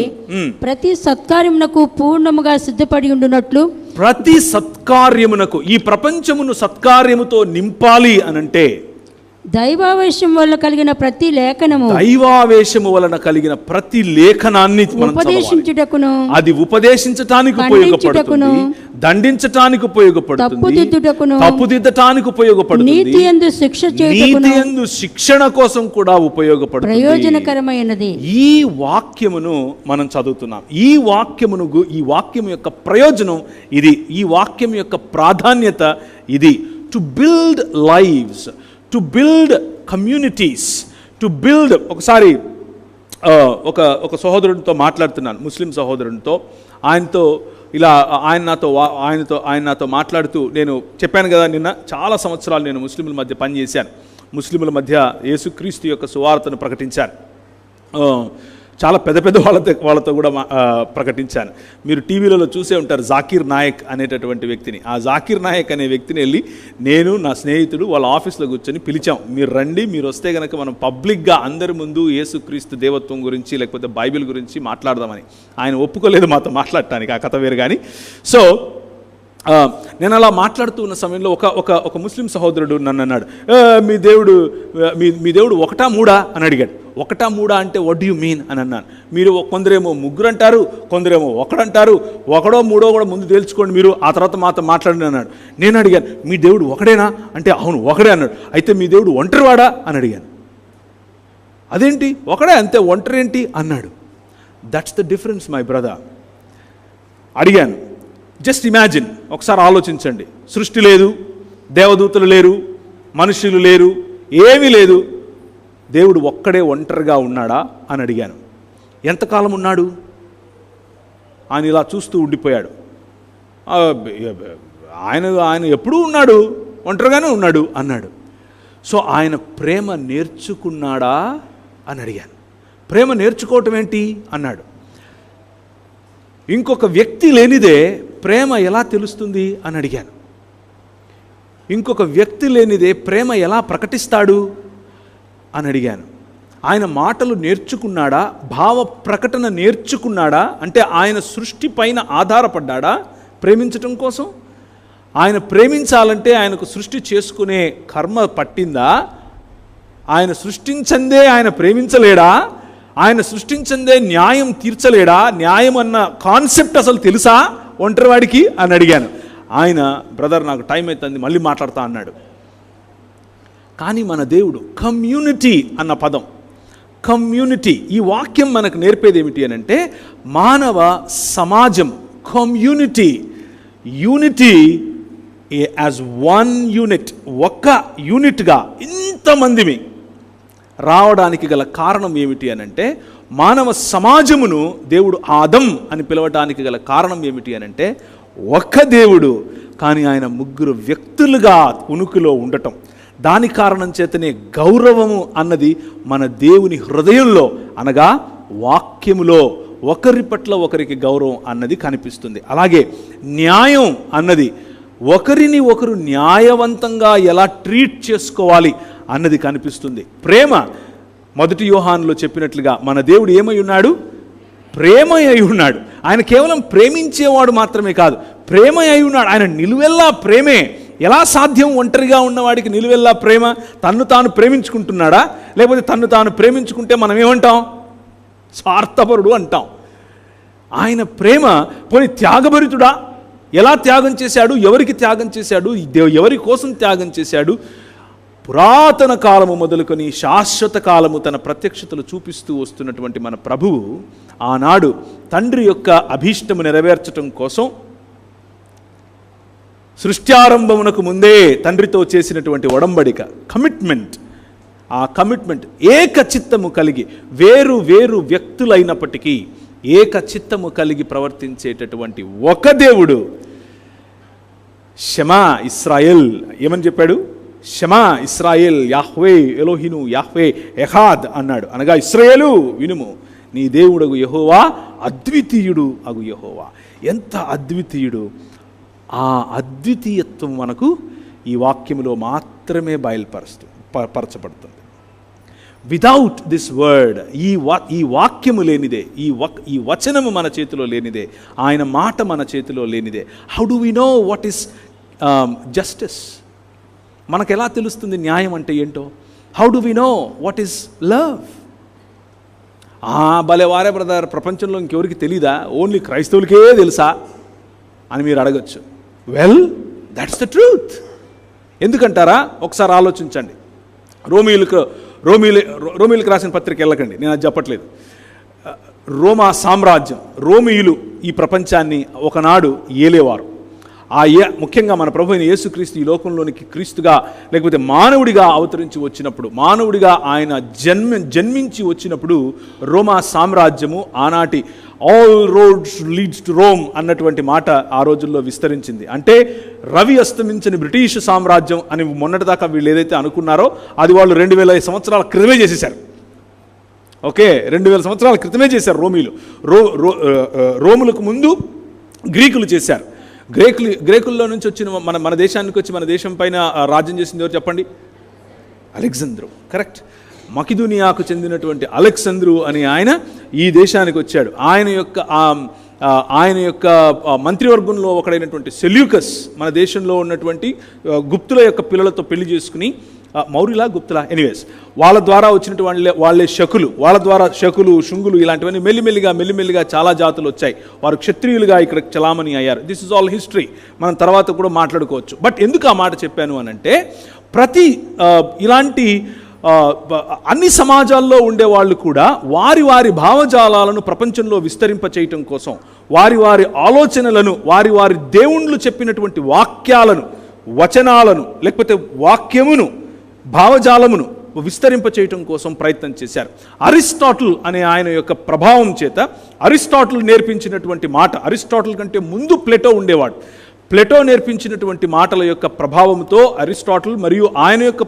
Speaker 2: ప్రతి సత్కార్యమునకు పూర్ణముగా సిద్ధపడి ఉండునట్లు,
Speaker 1: ప్రతి సత్కార్యమునకు, ఈ ప్రపంచమును సత్కార్యముతో నింపాలి అనంటే
Speaker 2: దైవావేశం వలన కలిగిన ప్రతి లేఖనాన్ని ఉపదేశించుటకును,
Speaker 1: అది ఉపదేశించటానికి ఉపయోగపడుతుంది, దండించటానికి ఉపయోగపడుతుంది, తప్పుదిద్దటానికి ఉపయోగపడుతుంది,
Speaker 2: నీతియందు శిక్ష చేయుటకును,
Speaker 1: నీతియందు శిక్షణ కోసం కూడా ఉపయోగపడుతుంది,
Speaker 2: ప్రయోజనకరమైనది.
Speaker 1: ఈ వాక్యమును మనం చదువుతున్నాం. ఈ వాక్యము యొక్క ప్రయోజనం ఇది, ఈ వాక్యం యొక్క ప్రాధాన్యత ఇది. To build lives, to build communities, to build. ఒకసారి ఒక సహోదరుడితో మాట్లాడుతున్నాను, ముస్లిం సహోదరుడితో. ఆయన నాతో మాట్లాడుతూ, నేను చెప్పాను కదా నిన్న, చాలా సంవత్సరాలు నేను ముస్లింల మధ్య పనిచేశాను, ముస్లింల మధ్య యేసుక్రీస్తు యొక్క సువార్తను ప్రకటించాను. చాలా పెద్ద వాళ్ళతో కూడా ప్రకటించాను. మీరు టీవీలలో చూసే ఉంటారు జాకీర్ నాయక్ అనేటటువంటి వ్యక్తిని. ఆ జాకీర్ నాయక్ అనే వ్యక్తిని వెళ్ళి నేను, నా స్నేహితుడు వాళ్ళ ఆఫీస్లో కూర్చొని పిలిచాం, మీరు రండి, మీరు వస్తే కనుక మనం పబ్లిక్గా అందరి ముందు యేసుక్రీస్తు దేవత్వం గురించి లేకపోతే బైబిల్ గురించి మాట్లాడదామని. ఆయన ఒప్పుకోలేదు మాతో మాట్లాడటానికి, ఆ కథ వేరు కానీ. సో నేను అలా మాట్లాడుతూ ఉన్న సమయంలో ఒక ముస్లిం సహోదరుడు నన్ను అన్నాడు, మీ దేవుడు 1-3 అని అడిగాడు. 1-3 అంటే వాట్ డూ యూ మీన్ అని అన్నాను. మీరు కొందరేమో 3 అంటారు, కొందరేమో 1 అంటారు, 1-3 కూడా ముందు తేల్చుకోండి మీరు, ఆ తర్వాత మాతో మాట్లాడండి అన్నాడు. నేను అడిగాను, మీ దేవుడు ఒకడేనా అంటే అవును ఒకడే అన్నాడు. అయితే మీ దేవుడు ఒంటరివాడా అని అడిగాను. అదేంటి ఒకడే అంతే, ఒంటరి ఏంటి అన్నాడు. That's the difference my brother. అడిగాను, జస్ట్ ఇమాజిన్, ఒకసారి ఆలోచించండి. సృష్టి లేదు, దేవదూతలు లేరు, మనుషులు లేరు, ఏమీ లేదు, దేవుడు ఒక్కడే ఒంటరిగా ఉన్నాడా అని అడిగాను. ఎంతకాలం ఉన్నాడు? ఆయన ఇలా చూస్తూ ఉండిపోయాడు. ఆయన ఎప్పుడూ ఉన్నాడు, ఒంటరిగానే ఉన్నాడు అన్నాడు. సో ఆయన ప్రేమ నేర్చుకున్నాడా అని అడిగాను. ప్రేమ నేర్చుకోవటం ఏంటి అన్నాడు. ఇంకొక వ్యక్తి లేనిదే ప్రేమ ఎలా తెలుస్తుంది అని అడిగాను. ఇంకొక వ్యక్తి లేనిదే ప్రేమ ఎలా ప్రకటిస్తాడు అని అడిగాను. ఆయన మాటలు నేర్చుకున్నాడా? భావ ప్రకటన నేర్చుకున్నాడా? అంటే ఆయన సృష్టి పైన ఆధారపడ్డాడా ప్రేమించటం కోసం? ఆయన ప్రేమించాలంటే ఆయనకు సృష్టి చేసుకునే కర్మ పట్టిందా? ఆయన సృష్టించందే ఆయన ప్రేమించలేడా? ఆయన సృష్టించందే న్యాయం తీర్చలేడా? న్యాయం అన్న కాన్సెప్ట్ అసలు తెలుసా ఒంటరివాడికి అని అడిగాను. ఆయన బ్రదర్ నాకు టైం అవుతుంది మళ్ళీ మాట్లాడతా అన్నాడు. కానీ మన దేవుడు కమ్యూనిటీ అన్న పదం, కమ్యూనిటీ, ఈ వాక్యం మనకు నేర్పేది ఏమిటి అని అంటే మానవ సమాజం, community, unity as one unit, ఒక్క యూనిట్గా ఇంతమందిని రావడానికి గల కారణం ఏమిటి అని అంటే మానవ సమాజమును దేవుడు ఆదం అని పిలవడానికి గల కారణం ఏమిటి అని అంటే ఒక్క దేవుడు కానీ ఆయన ముగ్గురు వ్యక్తులుగా ఉనికిలో ఉండటం. దాని కారణం చేతనే గౌరవము అన్నది మన దేవుని హృదయంలో అనగా వాక్యములో ఒకరి పట్ల ఒకరికి గౌరవం అన్నది కనిపిస్తుంది. అలాగే న్యాయం అన్నది ఒకరిని ఒకరు న్యాయవంతంగా ఎలా ట్రీట్ చేసుకోవాలి అన్నది కనిపిస్తుంది. ప్రేమ, మొదటి యోహానులో చెప్పినట్లుగా మన దేవుడు ఏమై ఉన్నాడు? ప్రేమ అయి ఉన్నాడు. ఆయన కేవలం ప్రేమించేవాడు మాత్రమే కాదు, ప్రేమ అయి ఉన్నాడు. ఆయన నిలువెల్లా ప్రేమే. ఎలా సాధ్యం ఒంటరిగా ఉన్నవాడికి నిలువెల్లా ప్రేమ? తన్ను తాను ప్రేమించుకుంటున్నాడా? లేకపోతే తన్ను తాను ప్రేమించుకుంటే మనం ఏమంటాం? స్వార్థపరుడు అంటాం. ఆయన ప్రేమ పోనీ త్యాగభరితుడా? ఎలా త్యాగం చేశాడు? ఎవరికి త్యాగం చేశాడు? ఎవరి కోసం త్యాగం చేశాడు? పురాతన కాలము మొదలుకొని శాశ్వత కాలము తన ప్రత్యక్షతలు చూపిస్తూ వస్తున్నటువంటి మన ప్రభువు ఆనాడు తండ్రి యొక్క అభీష్టము నెరవేర్చటం కోసం సృష్ట్యారంభమునకు ముందే తండ్రితో చేసినటువంటి ఒడంబడిక, కమిట్మెంట్, ఆ కమిట్మెంట్ ఏక చిత్తము కలిగి వేరు వేరు వ్యక్తులైనప్పటికీ ఏక చిత్తము కలిగి ప్రవర్తించేటటువంటి ఒక దేవుడు. షమా ఇస్రాయేల్ ఏమని చెప్పాడు? షమా ఇస్రాయేల్ యాహ్వే ఎలోహిను యాహ్వే ఎహాద్ అన్నాడు. అనగా ఇశ్రాయేలు వినుము, నీ దేవుడగు యెహోవా అద్వితీయుడు అగు యెహోవా. ఎంత అద్వితీయుడు! ఆ అద్వితీయత్వం మనకు ఈ వాక్యములో మాత్రమే బయలుపరచబడుతుంది. వితౌట్ దిస్ వర్డ్, ఈ వాక్యము లేనిదే, ఈ వచనము మన చేతిలో లేనిదే, ఆయన మాట మన చేతిలో లేనిదే, how do we know what is justice? మనకు ఎలా తెలుస్తుంది న్యాయం అంటే ఏంటో? How do we know what is love? భలే వారే బ్రదర్, ప్రపంచంలో ఇంకెవరికి తెలీదా? ఓన్లీ క్రైస్తవులకే తెలుసా అని మీరు అడగచ్చు. Well, that's the truth. ఎందుకంటారా? ఒకసారి ఆలోచించండి. రోమీయులకు రాసిన పత్రిక వెళ్ళకండి, నేను అది చెప్పట్లేదు. రోమా సామ్రాజ్యం, రోమీయులు ఈ ప్రపంచాన్ని ఒకనాడు ఏలేవారు. ముఖ్యంగా మన ప్రభు అయిన యేసుక్రీస్తు ఈ లోకంలోనికి క్రీస్తుగా లేకపోతే మానవుడిగా అవతరించి వచ్చినప్పుడు, మానవుడిగా ఆయన జన్మించి వచ్చినప్పుడు రోమా సామ్రాజ్యము ఆనాటి all roads leads to Rome అన్నటువంటి మాట ఆ రోజుల్లో విస్తరించింది. అంటే రవి అస్తమించని బ్రిటిష్ సామ్రాజ్యం అని మొన్నటిదాకా వీళ్ళు ఏదైతే అనుకున్నారో అది వాళ్ళు 2000 సంవత్సరాల క్రితమే చేసేశారు. ఓకే, 2000 సంవత్సరాల క్రితమే చేశారు రోమీలు. రోములకు ముందు గ్రీకులు చేశారు. గ్రేకుల్లో నుంచి వచ్చిన మన దేశానికి వచ్చి మన దేశం పైన రాజ్యం చేసింది ఎవరు చెప్పండి? అలెగ్జాంద్రు. కరెక్ట్. మకిదూనియాకు చెందినటువంటి అలెగ్జాంద్రు అని ఆయన ఈ దేశానికి వచ్చాడు. ఆయన యొక్క మంత్రివర్గంలో ఒకడైనటువంటి సెల్యూకస్ మన దేశంలో ఉన్నటువంటి గుప్తుల యొక్క పిల్లలతో పెళ్లి చేసుకుని, మౌర్యులా గుప్తులా ఎనీవేస్, వాళ్ళ ద్వారా వచ్చినటువంటి వాళ్ళే శకులు, వాళ్ళ ద్వారా శకులు శుంగులు ఇలాంటివన్నీ మెల్లిమెల్లిగా చాలా జాతులు వచ్చాయి. వారు క్షత్రియులుగా ఇక్కడ చలామణి అయ్యారు. దిస్ ఇస్ ఆల్ హిస్టరీ, మనం తర్వాత కూడా మాట్లాడుకోవచ్చు. బట్ ఎందుకు ఆ మాట చెప్పాను అని అంటే ఇలాంటి అన్ని సమాజాల్లో ఉండేవాళ్ళు కూడా వారి భావజాలాలను ప్రపంచంలో విస్తరింప చేయటం కోసం, వారి ఆలోచనలను, వారి దేవుళ్ళు చెప్పినటువంటి వాక్యాలను, వచనాలను, లేకపోతే వాక్యమును, భావజాలమును విస్తరింప చేయటం కోసం ప్రయత్నం చేశారు. అరిస్టాటిల్ అనే ఆయన యొక్క ప్రభావం చేత అరిస్టాటిల్ నేర్పించినటువంటి మాట, అరిస్టాటిల్ కంటే ముందు ప్లేటో ఉండేవాడు. ప్లేటో నేర్పించినటువంటి మాటల యొక్క ప్రభావంతో అరిస్టాటిల్ మరియు ఆయన యొక్క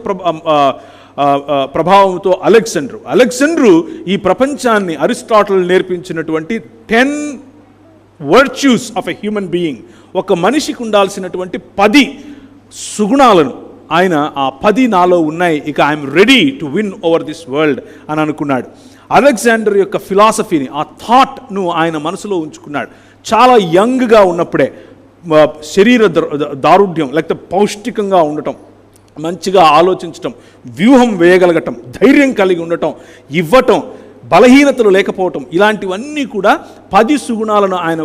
Speaker 1: ప్రభావంతో అలెగ్జాండ్రు ఈ ప్రపంచాన్ని అరిస్టాటిల్ నేర్పించినటువంటి 10 virtues of a human being, ఒక మనిషికి ఉండాల్సినటువంటి 10 సుగుణాలను ఆయన ఆ 10 నాలో ఉన్నాయి, ఇక I'm ready to win over this world అని అనుకున్నాడు. అలెగ్జాండర్ యొక్క ఫిలాసఫీని, ఆ థాట్ను ఆయన మనసులో ఉంచుకున్నాడు. చాలా యంగ్గా ఉన్నప్పుడే శరీర దారుఢ్యం, లేకపోతే పౌష్టికంగా ఉండటం, మంచిగా ఆలోచించటం, వ్యూహం వేయగలగటం, ధైర్యం కలిగి ఉండటం, ఇవ్వటం, బలహీనతలు లేకపోవటం, ఇలాంటివన్నీ కూడా 10 సుగుణాలను ఆయన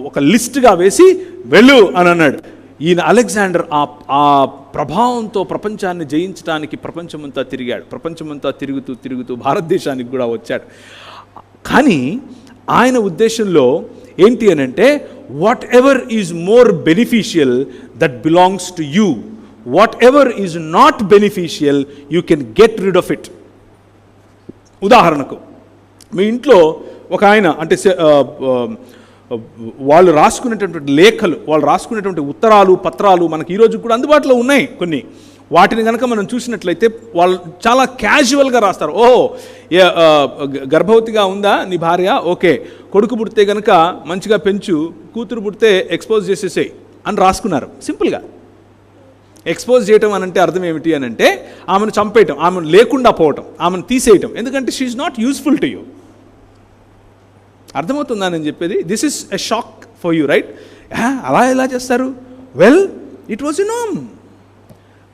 Speaker 1: ఒక లిస్ట్గా వేసి వెళ్ళు అని అన్నాడు. ఈయన అలెగ్జాండర్ ఆ ప్రభావంతో ప్రపంచాన్ని జయించడానికి ప్రపంచమంతా తిరిగాడు. ప్రపంచమంతా తిరుగుతూ భారతదేశానికి కూడా వచ్చాడు. కానీ ఆయన ఉద్దేశంలో ఏంటి అని అంటే, what ever is more beneficial that belongs to you, what ever is not beneficial you can get rid of it. ఉదాహరణకు మీ ఇంట్లో ఒక ఆయన, అంటే వాళ్ళు రాసుకునేటటువంటి లేఖలు, వాళ్ళు రాసుకునేటువంటి ఉత్తరాలు, పత్రాలు మనకి ఈరోజు కూడా అందుబాటులో ఉన్నాయి కొన్ని. వాటిని కనుక మనం చూసినట్లయితే వాళ్ళు చాలా క్యాజువల్గా రాస్తారు. ఓహో, గర్భవతిగా ఉందా నీ భార్య, ఓకే, కొడుకు పుడితే కనుక మంచిగా పెంచు, కూతురు పుడితే ఎక్స్పోజ్ చేసేసేయి అని రాసుకున్నారు. సింపుల్గా ఎక్స్పోజ్ చేయటం అని అంటే అర్థం ఏమిటి అని అంటే, ఆమెను చంపేయటం, ఆమెను లేకుండా పోవటం, ఆమెను తీసేయటం. ఎందుకంటే she is not useful to you. అర్థమవుతుందా నేను చెప్పేది? This is a shock for you, right? అలా ఎలా చేస్తారు? Well, it was a norm.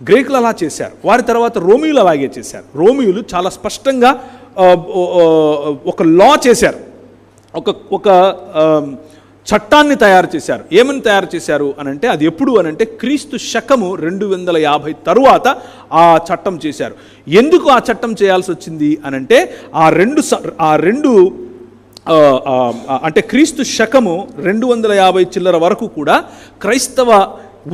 Speaker 1: గ్రీకులు అలా చేశారు, వారి తర్వాత రోమియోలు అలాగే చేశారు. రోమియోలు చాలా స్పష్టంగా ఒక లా చేశారు, ఒక చట్టాన్ని తయారు చేశారు. ఏమని తయారు చేశారు అని అంటే, అది ఎప్పుడు అని అంటే క్రీస్తు శకము 250 తరువాత ఆ చట్టం చేశారు. ఎందుకు ఆ చట్టం చేయాల్సి వచ్చింది అని అంటే, ఆ రెండు అంటే క్రీస్తు శకము 250 చిల్లర వరకు కూడా క్రైస్తవ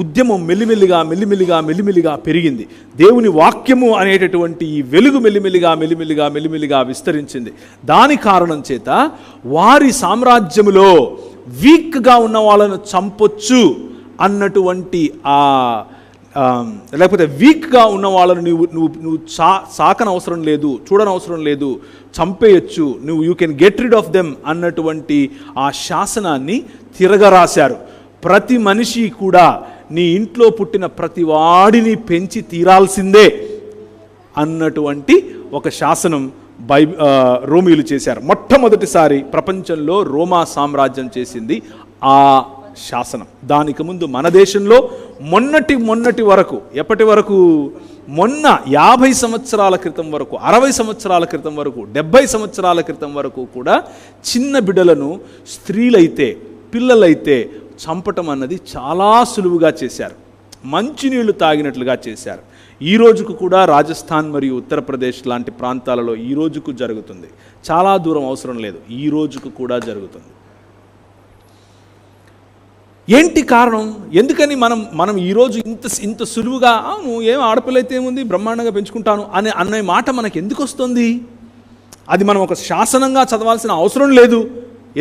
Speaker 1: ఉద్యమం మెల్లిమెల్లిగా పెరిగింది. దేవుని వాక్యము అనేటటువంటి ఈ వెలుగు మెల్లిమెల్లిగా విస్తరించింది. దాని కారణం చేత వారి సామ్రాజ్యములో వీక్గా ఉన్న వాళ్ళను చంపొచ్చు అన్నటువంటి లేకపోతే వీక్గా ఉన్న వాళ్ళను నువ్వు సాకనవసరం లేదు, చూడనవసరం లేదు, చంపేయచ్చు, you can get rid of them అన్నటువంటి ఆ శాసనాన్ని తిరగరాశారు. ప్రతి మనిషి కూడా నీ ఇంట్లో పుట్టిన ప్రతి వాడిని పెంచి తీరాల్సిందే అన్నటువంటి ఒక శాసనం రోమియోలు చేశారు. మొట్టమొదటిసారి ప్రపంచంలో రోమా సామ్రాజ్యం చేసింది ఆ శాసనం. దానికి ముందు మన దేశంలో మొన్నటి వరకు, ఎప్పటి వరకు, మొన్న 50 సంవత్సరాల క్రితం వరకు, 60 సంవత్సరాల క్రితం వరకు, 70 సంవత్సరాల క్రితం వరకు కూడా చిన్న బిడ్డలను, స్త్రీలైతే, పిల్లలైతే చంపటం అన్నది చాలా సులువుగా చేశారు. మంచినీళ్లు తాగినట్లుగా చేశారు. ఈ రోజుకు కూడా రాజస్థాన్ మరియు ఉత్తరప్రదేశ్ లాంటి ప్రాంతాలలో ఈ రోజుకు జరుగుతుంది. చాలా దూరం అవసరం లేదు, ఈ రోజుకు కూడా జరుగుతుంది. ఏంటి కారణం? ఎందుకని మనం ఈరోజు ఇంత సులువుగా ఏం ఆడపిల్ల అయితే ఏముంది, బ్రహ్మాండంగా పెంచుకుంటాను అనే మాట మనకు ఎందుకు వస్తుంది? అది మనం ఒక శాసనంగా చదవాల్సిన అవసరం లేదు.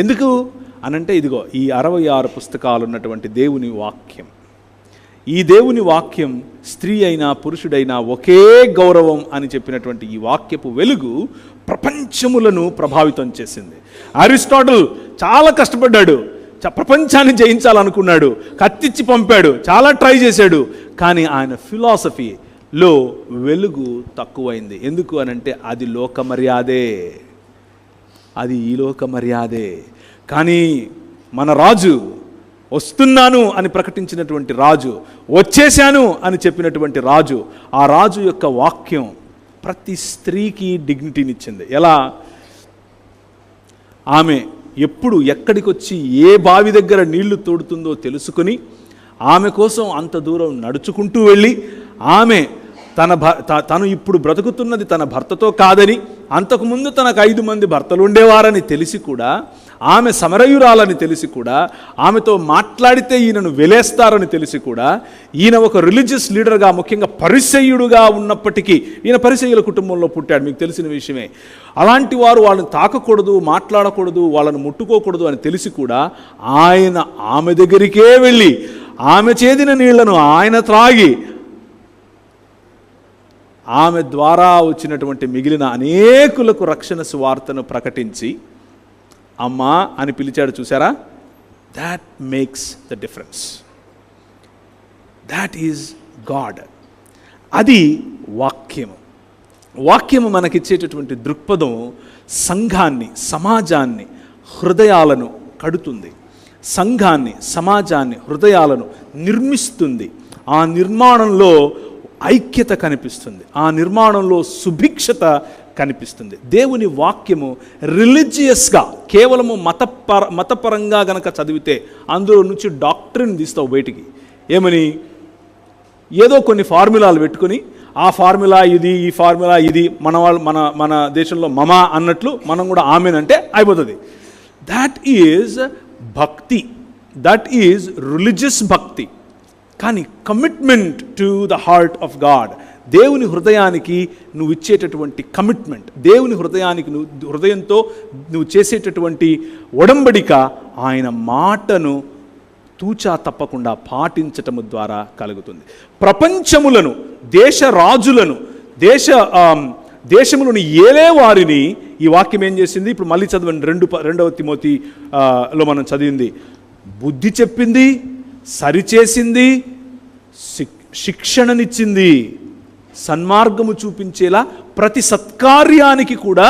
Speaker 1: ఎందుకు అనంటే, ఇదిగో ఈ 66 పుస్తకాలు ఉన్నటువంటి దేవుని వాక్యం. ఈ దేవుని వాక్యం స్త్రీ అయినా పురుషుడైనా ఒకే గౌరవం అని చెప్పినటువంటి ఈ వాక్యపు వెలుగు ప్రపంచములను ప్రభావితం చేసింది. అరిస్టాటిల్ చాలా కష్టపడ్డాడు, ప్రపంచాన్ని జయించాలనుకున్నాడు, కత్తిచ్చి పంపాడు, చాలా ట్రై చేశాడు. కానీ ఆయన ఫిలాసఫీలో వెలుగు తక్కువైంది. ఎందుకు అనంటే, అది లోక మర్యాదే, అది ఈ లోక మర్యాదే. కానీ మన రాజు, వస్తున్నాను అని ప్రకటించినటువంటి రాజు, వచ్చేశాను అని చెప్పినటువంటి రాజు, ఆ రాజు యొక్క వాక్యం ప్రతి స్త్రీకి డిగ్నిటీనిచ్చింది. ఎలా? ఆమె ఎప్పుడు ఎక్కడికి వచ్చి ఏ బావి దగ్గర నీళ్లు తోడుతుందో తెలుసుకుని ఆమె కోసం అంత దూరం నడుచుకుంటూ వెళ్ళి, ఆమె తను ఇప్పుడు బ్రతుకుతున్నది తన భర్తతో కాదని, అంతకుముందు తనకు 5 మంది భర్తలు ఉండేవారని తెలిసి కూడా, ఆమె సమరయురాలని తెలిసి కూడా, ఆమెతో మాట్లాడితే ఈయనను వెలేస్తారని తెలిసి కూడా, ఈయన ఒక రిలీజియస్ లీడర్గా, ముఖ్యంగా పరిసయ్యుడుగా ఉన్నప్పటికీ, ఈయన పరిసయ్యుల కుటుంబంలో పుట్టాడు, మీకు తెలిసిన విషయమే. అలాంటి వారు వాళ్ళని తాకకూడదు, మాట్లాడకూడదు, వాళ్ళని ముట్టుకోకూడదు అని తెలిసి కూడా ఆయన ఆమె దగ్గరికే వెళ్ళి ఆమె చేదిన నీళ్లను ఆయన త్రాగి ఆమె ద్వారా వచ్చినటువంటి మిగిలిన అనేకులకు రక్షణ సువార్తను ప్రకటించి అమ్మా అని పిలిచాడు. చూసారా? That makes the difference. That is God. అది వాక్యము. వాక్యము మనకిచ్చేటటువంటి దృక్పథం సంఘాన్ని, సమాజాన్ని, హృదయాలను కడుతుంది. సంఘాన్ని, సమాజాన్ని, హృదయాలను నిర్మిస్తుంది. ఆ నిర్మాణంలో ఐక్యత కనిపిస్తుంది. ఆ నిర్మాణంలో సుభిక్షత కనిపిస్తుంది. దేవుని వాక్యము రిలీజియస్గా కేవలము మతపరంగా గనక చదివితే అందులో నుంచి డాక్ట్రిన్ తీస్తావు బయటికి. ఏమని? ఏదో కొన్ని ఫార్ములాలు పెట్టుకుని ఆ ఫార్ములా ఇది, ఈ ఫార్ములా ఇది, మన దేశంలో మమా అన్నట్లు మనం కూడా ఆమెనంటే అయిపోతుంది. దాట్ ఈజ్ భక్తి, దట్ ఈజ్ రిలీజియస్ భక్తి. కానీ commitment to the heart of God, దేవుని హృదయానికి నువ్వు ఇచ్చేటటువంటి కమిట్మెంట్, దేవుని హృదయానికి హృదయంతో నువ్వు చేసేటటువంటి ఒడంబడిక, ఆయన మాటను తూచా తప్పకుండా పాటించటము ద్వారా కలుగుతుంది. ప్రపంచములను, దేశ రాజులను, దేశములను ఏలే వారిని ఈ వాక్యం ఏం చేసింది? ఇప్పుడు మళ్ళీ చదవండి, 2 తిమోతిలో మనం చదివింది. బుద్ధి చెప్పింది, సరిచేసింది, శిక్షణనిచ్చింది, సన్మార్గము చూపించేలా ప్రతి సత్కార్యానికి కూడా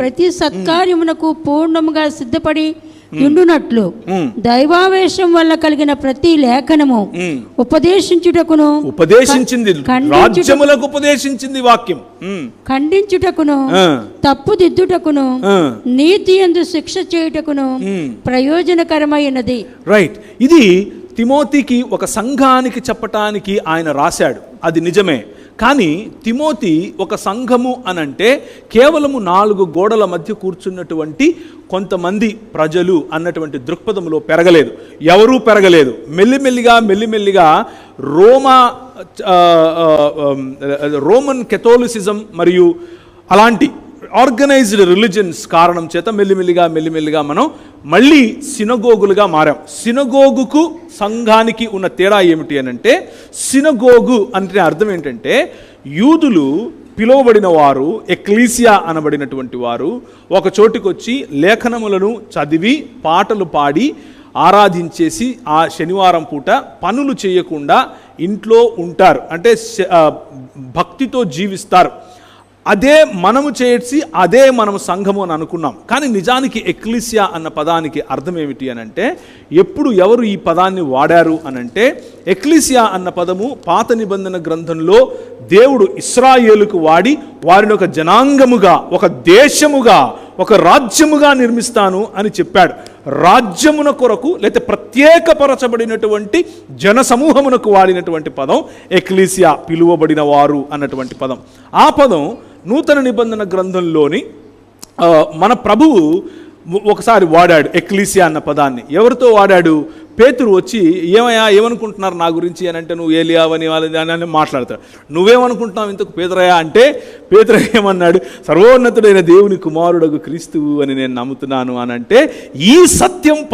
Speaker 2: ప్రతి సత్కార్యమునకు పూర్ణముగా సిద్ధపడి ఉండునట్లు దైవావేశం వల్ల కలిగిన ప్రతి లేఖనము ఉపదేశించుటకును,
Speaker 1: రాజ్యములకు ఉపదేశించింది వాక్యం,
Speaker 2: ఖండించుటకును, తప్పుదిద్దుటకును, నీతి యందు శిక్ష చేయుటకును ప్రయోజనకరమైనది.
Speaker 1: రైట్. ఇది తిమోతికి, ఒక సంఘానికి చెప్పటానికి ఆయన రాశాడు. అది నిజమే. కానీ తిమోతి ఒక సంఘము అనంటే కేవలము 4 గోడల మధ్య కూర్చున్నటువంటి కొంతమంది ప్రజలు అన్నటువంటి దృక్పథంలో పెరగలేదు. ఎవరూ పెరగలేదు. మెల్లిమెల్లిగా రోమన్ కెథోలిసిజం మరియు అలాంటి ఆర్గనైజ్డ్ రిలీజన్స్ కారణం చేత మెల్లిమెల్లిగా మనం మళ్ళీ సినగోగులుగా మారాం. సినగోగుకు సంఘానికి ఉన్న తేడా ఏమిటి అనంటే, సినగోగు అంటే అర్థం ఏంటంటే యూదులు పిలువబడిన వారు, ఎక్లీసియా అనబడినటువంటి వారు ఒక చోటికి వచ్చి లేఖనములను చదివి పాటలు పాడి ఆరాధించేసి ఆ శనివారం పూట పనులు చేయకుండా ఇంట్లో ఉంటారు. అంటే భక్తితో జీవిస్తారు. అదే మనము చేసి అదే మనము సంఘము అని అనుకున్నాం. కానీ నిజానికి ఎక్లీసియా అన్న పదానికి అర్థం ఏమిటి అనంటే, ఎవరు ఈ పదాన్ని వాడారు అనంటే, ఎక్లీసియా అన్న పదము పాత నిబంధన గ్రంథంలో దేవుడు ఇశ్రాయేలుకు వాడి వారిని ఒక జనాంగముగా, ఒక దేశముగా, ఒక రాజ్యముగా నిర్మిస్తాను అని చెప్పాడు. రాజ్యమున కొరకు లేకపోతే ప్రత్యేకపరచబడినటువంటి జన సమూహమునకు వాడినటువంటి పదం ఎక్లీసియా, పిలువబడిన వారు అన్నటువంటి పదం. ఆ పదం నూతన నిబంధన గ్రంథంలోని మన ప్రభువు ఒకసారి వాడాడు ఎక్లీసియా అన్న పదాన్ని. ఎవరితో వాడాడు? పేతురు వచ్చి, ఏమనుకుంటున్నారు నా గురించి అని అంటే, నువ్వు ఏలియావని వాళ్ళని మాట్లాడతాడు. నువ్వేమనుకుంటున్నావు ఇంతకు పేతురయ్యా అంటే, పేతురయ్య ఏమన్నాడు? సర్వోన్నతుడైన దేవుని కుమారుడగు క్రీస్తువు అని నేను నమ్ముతున్నాను అని అంటే, ఈ సత్యము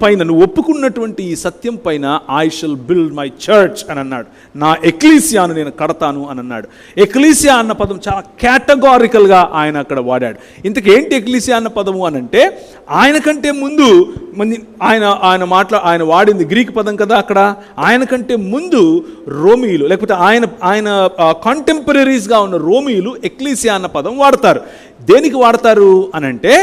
Speaker 1: పైన నువ్వు ఒప్పుకున్నటువంటి ఈ సత్యం పైన I shall build my church అని అన్నాడు. నా ఎక్లీసియాను నేను కడతాను అని అన్నాడు. ఎక్లీసియా అన్న పదం చాలా కేటగారికల్గా ఆయన అక్కడ వాడాడు. ఇంతకేంటి ఎక్లీసియా అన్న పదము అని అంటే, ఆయన కంటే ముందు ఆయన వాడింది గ్రీక్ పదం కదా. అక్కడ ఆయన కంటే ముందు రోమీయులు, లేకపోతే ఆయన కాంటెంపరీస్గా ఉన్న రోమీయులు ఎక్లీసియా అన్న పదం వాడతారు. దేనికి వాడతారు అనంటే,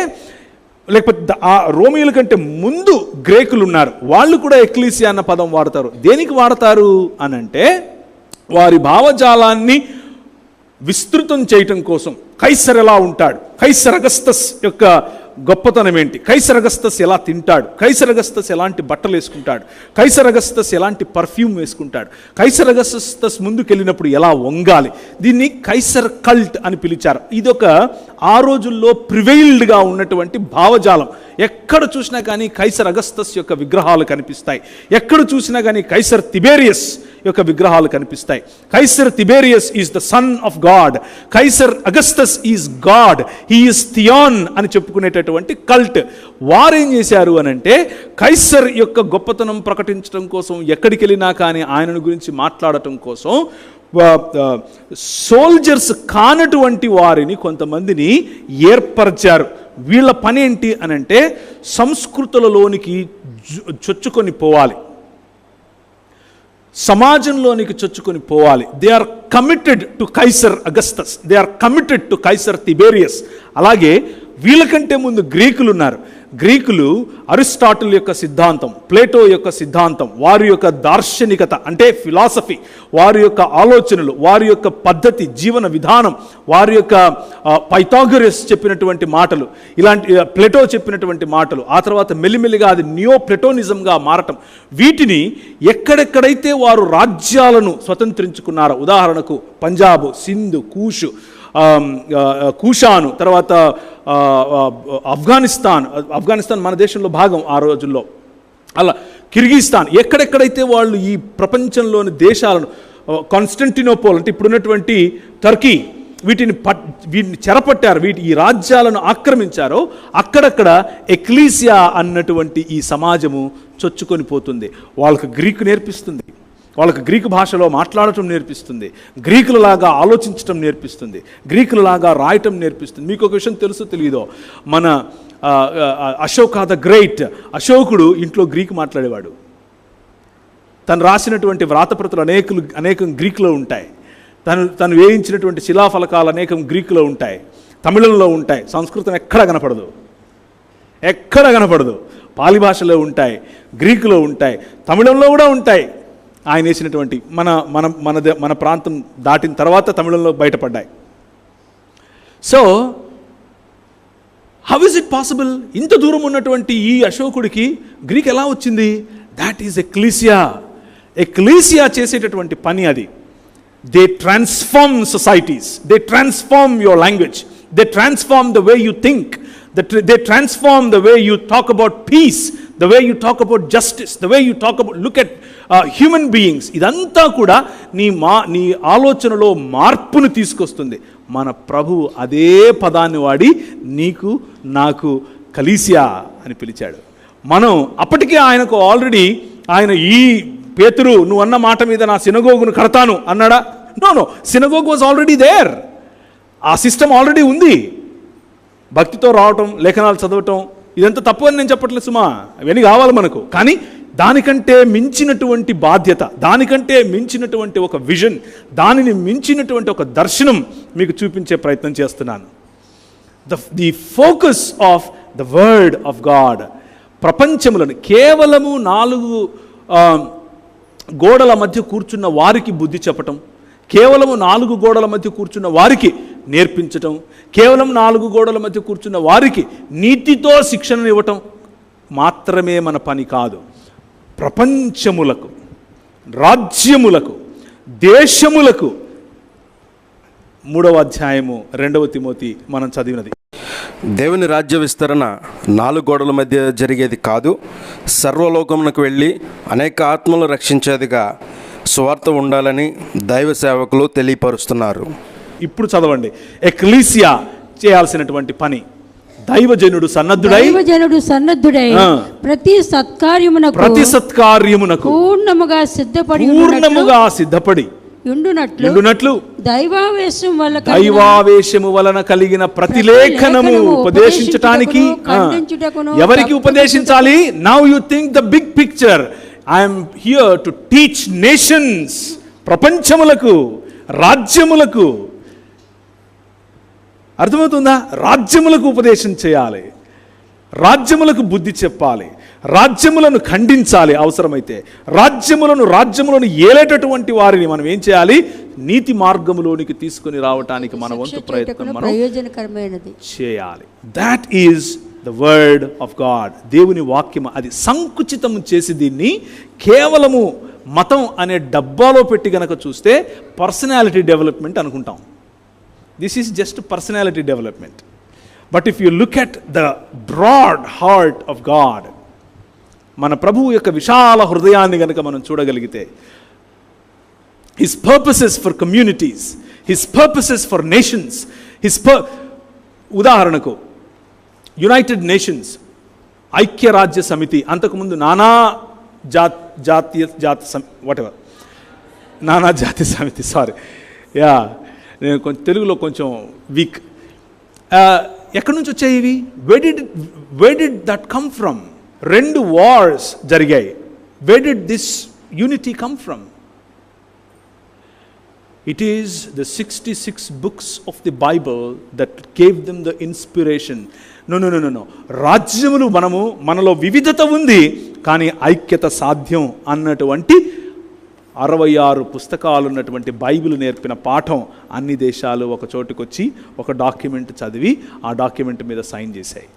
Speaker 1: లేకపోతే ఆ రోమీయుల కంటే ముందు గ్రేకులు ఉన్నారు, వాళ్ళు కూడా ఎక్లీసియా అన్న పదం వాడతారు. దేనికి వాడతారు అనంటే, వారి భావజాలాన్ని విస్తృతం చేయటం కోసం. కైసర్ ఎలా ఉంటాడు, కైసర్ అగస్తస్ యొక్క గొప్పతనం ఏంటి, కైసర్ అగస్తస్ ఎలా తింటాడు, కైసర్ అగస్తస్ ఎలాంటి బట్టలు వేసుకుంటాడు, కైసర్ అగస్తస్ ఎలాంటి పర్ఫ్యూమ్ వేసుకుంటాడు, కైసర్ అగస్తస్ ముందుకెళ్ళినప్పుడు ఎలా వంగాలి, దీన్ని కైసర్ కల్ట్ అని పిలిచారు. ఇదొక ఆ రోజుల్లో ప్రివైల్డ్గా ఉన్నటువంటి భావజాలం. ఎక్కడ చూసినా కానీ కైసర్ అగస్తస్ యొక్క విగ్రహాలు కనిపిస్తాయి. ఎక్కడ చూసినా కానీ కైసర్ తిబేరియస్ యొక్క విగ్రహాలు కనిపిస్తాయి. Caesar Tiberius is the son of God, Caesar Augustus is God, he is థియాన్ అని చెప్పుకునేటటువంటి కల్ట్. వారేం చేశారు అనంటే, కైసర్ యొక్క గొప్పతనం ప్రకటించడం కోసం, ఎక్కడికి వెళ్ళినా కానీ ఆయనను గురించి మాట్లాడటం కోసం సోల్జర్స్ కానటువంటి వారిని కొంతమందిని ఏర్పరిచారు. వీళ్ళ పని ఏంటి అనంటే, సంస్కృతులలోనికి చొచ్చుకొని పోవాలి. సమాజంలోనికి చొచ్చుకొని పోవాలి. They are committed to Caesar Augustus, they are committed to Caesar Tiberius. అలాగే వీళ్ళకంటే ముందు గ్రీకులు ఉన్నారు. గ్రీకులు అరిస్టాటిల్ యొక్క సిద్ధాంతం, ప్లేటో యొక్క సిద్ధాంతం, వారి యొక్క దార్శనికత అంటే ఫిలాసఫీ, వారి యొక్క ఆలోచనలు, వారి యొక్క పద్ధతి, జీవన విధానం, వారి యొక్క పైథాగరస్ చెప్పినటువంటి మాటలు, ఇలాంటి ప్లేటో చెప్పినటువంటి మాటలు, ఆ తర్వాత మెల్లిమెల్లిగా అది నియో ప్లెటోనిజంగా మారటం, వీటిని ఎక్కడెక్కడైతే వారు రాజ్యాలను స్వతంత్రించుకున్నారో, ఉదాహరణకు పంజాబ్, సింధు, కూషాను, తర్వాత ఆఫ్ఘనిస్తాన్ మన దేశంలో భాగం ఆ రోజుల్లో, అలా కిర్గిస్తాన్, ఎక్కడెక్కడైతే వాళ్ళు ఈ ప్రపంచంలోని దేశాలను, కాన్స్టంటినోపోల్ అంటే ఇప్పుడున్నటువంటి టర్కీ, వీటిని చెరపట్టారు, ఈ రాజ్యాలను ఆక్రమించారో అక్కడక్కడ ఎక్లీసియా అన్నటువంటి ఈ సమాజము చొచ్చుకొని పోతుంది. వాళ్ళకు గ్రీకు నేర్పిస్తుంది, వాళ్ళకు గ్రీకు భాషలో మాట్లాడటం నేర్పిస్తుంది, గ్రీకులలాగా ఆలోచించటం నేర్పిస్తుంది, గ్రీకులలాగా రాయటం నేర్పిస్తుంది. మీకు ఒక విషయం తెలుసో తెలియదో, మన అశోక ద గ్రేట్, అశోకుడు ఇంట్లో గ్రీకు మాట్లాడేవాడు. తను రాసినటువంటి వ్రాతప్రతులు అనేకం గ్రీకులో ఉంటాయి. తను వేయించినటువంటి శిలాఫలకాలు అనేకం గ్రీకులో ఉంటాయి, తమిళంలో ఉంటాయి. సంస్కృతం ఎక్కడ కనపడదు. పాలి భాషలో ఉంటాయి, గ్రీకులో ఉంటాయి, తమిళంలో కూడా ఉంటాయి. ఆయన వేసినటువంటి మన ప్రాంతం దాటిన తర్వాత తమిళంలో బయటపడ్డాయి. So how is it possible? ఇంత దూరం ఉన్నటువంటి ఈ అశోకుడికి గ్రీక్ ఎలా వచ్చింది? దాట్ ఈజ్ ఎక్లీసియా చేసేటటువంటి పని అది. They transform societies, they transform your language, they transform the way you think, they transform the way you talk about peace, the way you talk about justice, the way you talk about, look at human beings. ఇదంతా కూడా నీ ఆలోచనలో మార్పును తీసుకొస్తుంది. మన ప్రభువు అదే పదాన్ని వాడి నీకు నాకు కలీసియా అని పిలిచాడు. మనం అప్పటికే ఆయనకు ఆల్రెడీ, ఆయన ఈ పేతురు నువ్వు అన్న మాట మీద నా సినగోగును కడతాను అన్నాడా? No, synagogue was already there. ఆ సిస్టమ్ ఆల్రెడీ ఉంది. భక్తితో రావటం, లేఖనాలు చదవటం, ఇదంతా తప్పు అని నేను చెప్పట్లేదు సుమా, అవన్నీ కావాలి మనకు. కానీ దానికంటే మించినటువంటి బాధ్యత, దానికంటే మించినటువంటి ఒక విజన్, దానిని మించినటువంటి ఒక దర్శనం మీకు చూపించే ప్రయత్నం చేస్తున్నాను. The focus of the word of God. ప్రపంచములను కేవలము 4 గోడల మధ్య కూర్చున్న వారికి బుద్ధి చెప్పటం, కేవలము 4 గోడల మధ్య కూర్చున్న వారికి నేర్పించటం, కేవలం 4 గోడల మధ్య కూర్చున్న వారికి నీతితో శిక్షణను ఇవ్వటం మాత్రమే మన పని కాదు. ప్రపంచములకు, రాజ్యములకు, దేశములకు 3వ అధ్యాయము 2వ తిమోతి మనం చదివినది.
Speaker 3: దేవుని రాజ్య విస్తరణ 4 గోడల మధ్య జరిగేది కాదు, సర్వలోకమునకు వెళ్ళి అనేక ఆత్మలు రక్షించేదిగా సువార్త ఉండాలని దైవ సేవకులు తెలియపరుస్తున్నారు.
Speaker 1: ఇప్పుడు చదవండి. ఎక్లీసియా చేయాల్సినటువంటి పని. దైవజనుడు సన్నద్ధుడై
Speaker 2: ప్రతి సత్కార్యమునకు పూర్ణముగా సిద్ధపడి ఉండునట్లు దైవావేశము వలన కలిగిన ప్రతిలేఖనము ఉపదేశించటానికి.
Speaker 1: ఎవరికి ఉపదేశించాలి? Now you think the big picture. I am here to teach nations, ప్రపంచములకు, రాజ్యములకు. అర్థమవుతుందా? రాజ్యములకు ఉపదేశం చేయాలి, రాజ్యములకు బుద్ధి చెప్పాలి, రాజ్యములను ఖండించాలి, అవసరమైతే రాజ్యములను ఏలేటటువంటి వారిని మనం ఏం చేయాలి? నీతి మార్గములోనికి తీసుకొని రావటానికి మన వంతు ప్రయత్నం మనం చేయాలి. That is the word of God. దేవుని వాక్యం అది సంకుచితం చేసి దీన్ని కేవలము మతం అనే డబ్బాలో పెట్టి గనక చూస్తే పర్సనాలిటీ డెవలప్మెంట్ అనుకుంటాం. This is just personality development. But if you look at the broad heart of God, మన ప్రభువు యొక్క విశాల హృదయాన్ని గనక మనం చూడగలిగితే, his purposes for communities, his purposes for nations, ఉదాహరణకు యునైటెడ్ నేషన్స్, ఐక్యరాజ్య సమితి, అంతకుముందు నానా జాతి సమితి, సారీ నేను కొంచెం తెలుగులో కొంచెం వీక్. ఎక్కడి నుంచి వచ్చాయి ఇవి? where did that come from? 2 wars జరిగాయి. where did this unity come from? It is the 66 books of the Bible that gave them the inspiration. No. రాజ్యములు మనలో వివిధత ఉంది, కానీ ఐక్యత సాధ్యం అన్నటువంటి 66 పుస్తకాలు ఉన్నటువంటి బైబిల్ నేర్పిన పాఠం అన్ని దేశాలు ఒక చోటుకు వచ్చి ఒక డాక్యుమెంట్ చదివి ఆ డాక్యుమెంట్ మీద సైన్ చేశాయి.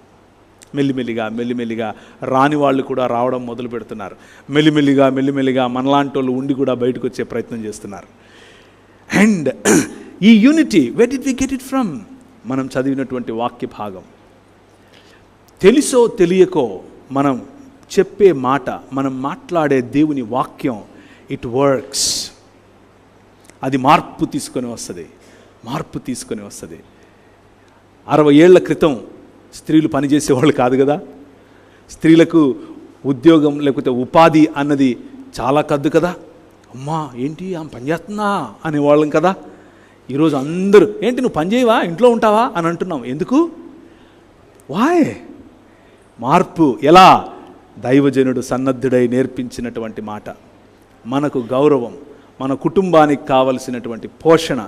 Speaker 1: మెల్లిమెల్లిగా రాని వాళ్ళు కూడా రావడం మొదలు పెడుతున్నారు. మెల్లిమెల్లిగా మనలాంటి వాళ్ళు ఉండి కూడా బయటకు వచ్చే ప్రయత్నం చేస్తున్నారు. అండ్ ఈ unity, where did we get it from? మనం చదివినటువంటి వాక్య భాగం. తెలుసో తెలియకో మనం చెప్పే మాట, మనం మాట్లాడే దేవుని వాక్యం, ఇట్ వర్క్స్. అది మార్పు తీసుకొని వస్తుంది. 60 ఏళ్ల క్రితం స్త్రీలు పనిచేసేవాళ్ళు కాదు కదా. స్త్రీలకు ఉద్యోగం లేకపోతే ఉపాధి అన్నది చాలా కద్దు కదా. అమ్మా ఏంటి ఆమె పని చేస్తుందా అనేవాళ్ళం కదా. ఈరోజు అందరూ ఏంటి నువ్వు పని చేయవా, ఇంట్లో ఉంటావా అని అంటున్నాం. ఎందుకు? వాయ్? మార్పు ఎలా? దైవజనుడు సన్నద్ధుడై నేర్పించినటువంటి మాట. మనకు గౌరవం, మన కుటుంబానికి కావలసినటువంటి పోషణ,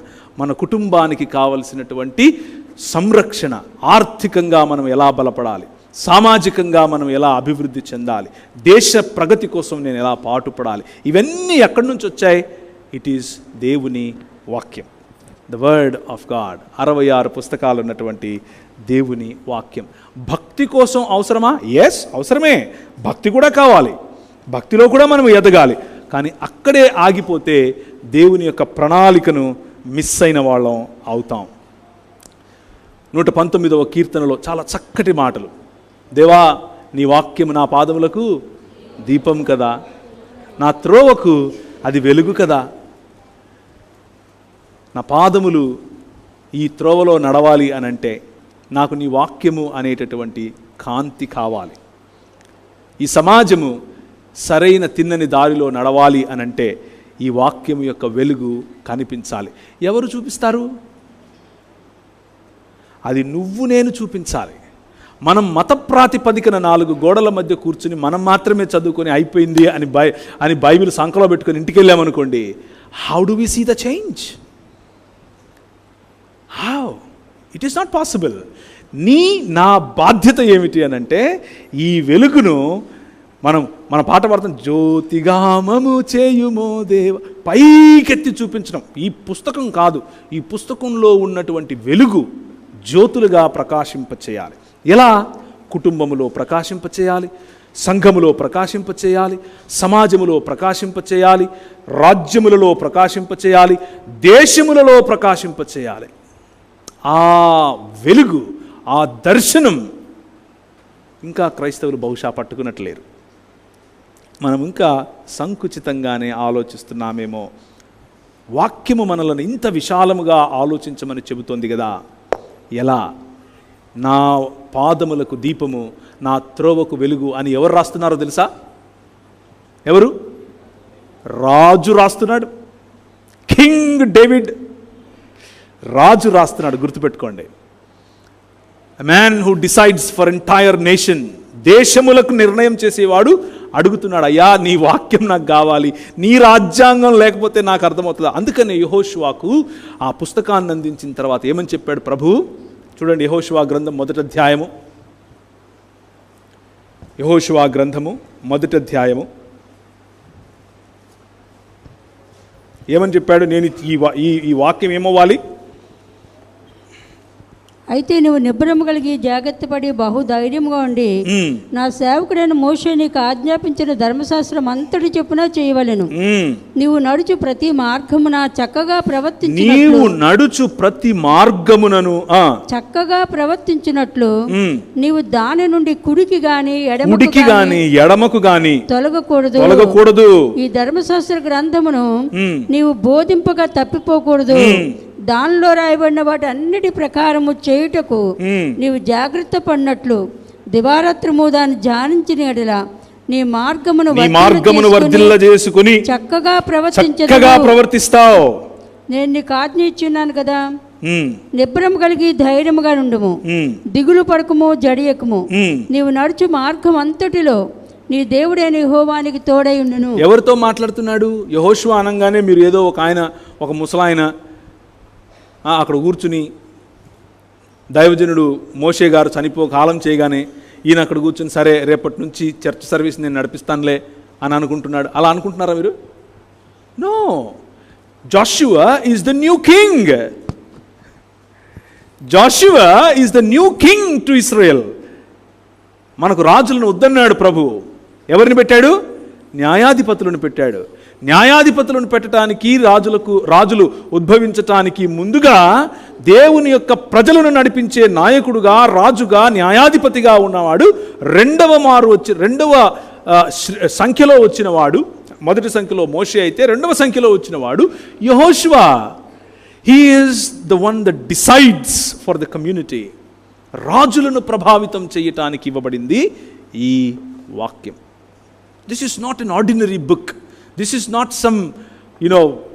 Speaker 1: మన కుటుంబానికి కావలసినటువంటి సంరక్షణ, ఆర్థికంగా మనం ఎలా బలపడాలి, సామాజికంగా మనం ఎలా అభివృద్ధి చెందాలి, దేశ ప్రగతి కోసం నేను ఎలా పాటుపడాలి, ఇవన్నీ ఎక్కడి నుంచి వచ్చాయి? ఇట్ ఈస్ దేవుని వాక్యం, ద వర్డ్ ఆఫ్ గాడ్. 66 పుస్తకాలు ఉన్నటువంటి దేవుని వాక్యం. భక్తి కోసం అవసరమా? ఎస్, అవసరమే. భక్తి కూడా కావాలి, భక్తిలో కూడా మనం ఎదగాలి. కానీ అక్కడే ఆగిపోతే దేవుని యొక్క ప్రణాళికను మిస్ అయిన వాళ్ళం అవుతాం. 119వ కీర్తనలో చాలా చక్కటి మాటలు. దేవా నీ వాక్యము నా పాదములకు దీపం కదా, నా త్రోవకు అది వెలుగు కదా. నా పాదములు ఈ త్రోవలో నడవాలి అనంటే నాకు నీ వాక్యము అనేటటువంటి కాంతి కావాలి. ఈ సమాజము సరైన తిన్నని దారిలో నడవాలి అనంటే ఈ వాక్యము యొక్క వెలుగు కనిపించాలి. ఎవరు చూపిస్తారు? అది నువ్వు నేను చూపించాలి. మనం మత ప్రాతిపదికన 4 గోడల మధ్య కూర్చుని మనం మాత్రమే చదువుకొని అయిపోయింది అని బైబిల్ సంకలో పెట్టుకొని ఇంటికి వెళ్ళామనుకోండి, how do we see the change? How? It is not possible. నా బాధ్యత ఏమిటి అనంటే ఈ వెలుగును మన పాట పాడతాం, జ్యోతిగామము చేయుమో దేవ, పైకెత్తి చూపించడం. ఈ పుస్తకం కాదు, ఈ పుస్తకంలో ఉన్నటువంటి వెలుగు జ్యోతులుగా ప్రకాశింపచేయాలి. ఎలా? కుటుంబములో ప్రకాశింపచేయాలి, సంఘములో ప్రకాశింపచేయాలి, సమాజములో ప్రకాశింపచేయాలి, రాజ్యములలో ప్రకాశింపచేయాలి, దేశములలో ప్రకాశింపచేయాలి. ఆ వెలుగు, ఆ దర్శనం ఇంకా క్రైస్తవులు బహుశా పట్టుకున్నట్లేరు. మనం ఇంకా సంకుచితంగానే ఆలోచిస్తున్నామేమో. వాక్యము మనలను ఇంత విశాలముగా ఆలోచించమని చెబుతోంది కదా. ఎలా? నా పాదములకు దీపము, నా త్రోవకు వెలుగు అని ఎవరు రాస్తున్నారో తెలుసా? ఎవరు? రాజు రాస్తున్నాడు. కింగ్ డేవిడ్ రాజు రాస్తున్నాడు. గుర్తుపెట్టుకోండి. A man who decides for entire nation, దేశములకు నిర్ణయం చేసేవాడు అడుగుతున్నాడు, అయ్యా నీ వాక్యం నాకు కావాలి, నీ రాజ్యాంగం లేకపోతే నాకు అర్థమవుతుందా? అందుకనే యెహోషువకు ఆ పుస్తకాన్ని అందించిన తర్వాత ఏమని చెప్పాడు ప్రభు? చూడండి, యెహోషువ గ్రంథం 1వ అధ్యాయము. యెహోషువ గ్రంథము 1వ అధ్యాయము ఏమని చెప్పాడు? నేను ఈ వాక్యం ఏమవ్వాలి?
Speaker 2: అయితే నువ్వు నిబ్బరము కలిగి జాగ్రత్త పడి బహుధైర్యముగా ఉండి నా సేవకుడైన మోషే నీకు ఆజ్ఞాపించిన ధర్మశాస్త్రం అంతటి చెప్పున చేయవలెను. నీవు నడుచు ప్రతి మార్గమున చక్కగా ప్రవర్తించినట్లు నీవు దాని నుండి కుడికి గాని
Speaker 1: ఎడమకు గాని
Speaker 2: తొలగకూడదు. ఈ ధర్మశాస్త్ర గ్రంథమును నీవు బోధింపగా తప్పిపోకూడదు. దానిలో రాయబడిన వాటి అన్నిటి ప్రకారము చేయుటకు నీవు జాగ్రత్త పడినట్లు దివారాత్రము దాన్ని ధ్యానించిన ఎడల నీ మార్గమును వర్ధిల్ల చేసుకుని చక్కగా ప్రవర్తిస్తావు. నేను నీకు ఆజ్ఞ ఇచ్చున్నాను కదా. నిబ్బరం కలిగి ధైర్యముగా నుండుము, దిగులు పడకము, జడియకము. నీవు నడుచు మార్గం అంతటిలో నీ దేవుడైన యెహోవానికి తోడై ఉండును.
Speaker 1: ఎవరితో మాట్లాడుతున్నాడు? యెహోషువ అనగానే మీరు ఏదో ఒక ముసలాయన అక్కడ కూర్చుని, దైవజనుడు మోషే గారు కాలం చేయగానే ఈయన అక్కడ కూర్చుని సరే రేపటి నుంచి చర్చ్ సర్వీస్ నేను నడిపిస్తానులే అని అనుకుంటున్నాడు. అలా అనుకుంటున్నారా మీరు? No, Joshua is the new king. Joshua is the new king to Israel. మనకు రాజులను వద్దన్నాడు ప్రభు. ఎవరిని పెట్టాడు? న్యాయాధిపతులను పెట్టాడు. న్యాయాధిపతులను పెట్టడానికి రాజులు ఉద్భవించటానికి ముందుగా దేవుని యొక్క ప్రజలను నడిపించే నాయకుడుగా, రాజుగా, న్యాయాధిపతిగా ఉన్నవాడు రెండవ సంఖ్యలో వచ్చినవాడు. మొదటి సంఖ్యలో మోషే అయితే రెండవ సంఖ్యలో వచ్చినవాడు యెహోషువ. He is the one that decides for the community. రాజులను ప్రభావితం చేయటానికి ఇవ్వబడింది ఈ వాక్యం. This is not an ordinary book. This is not some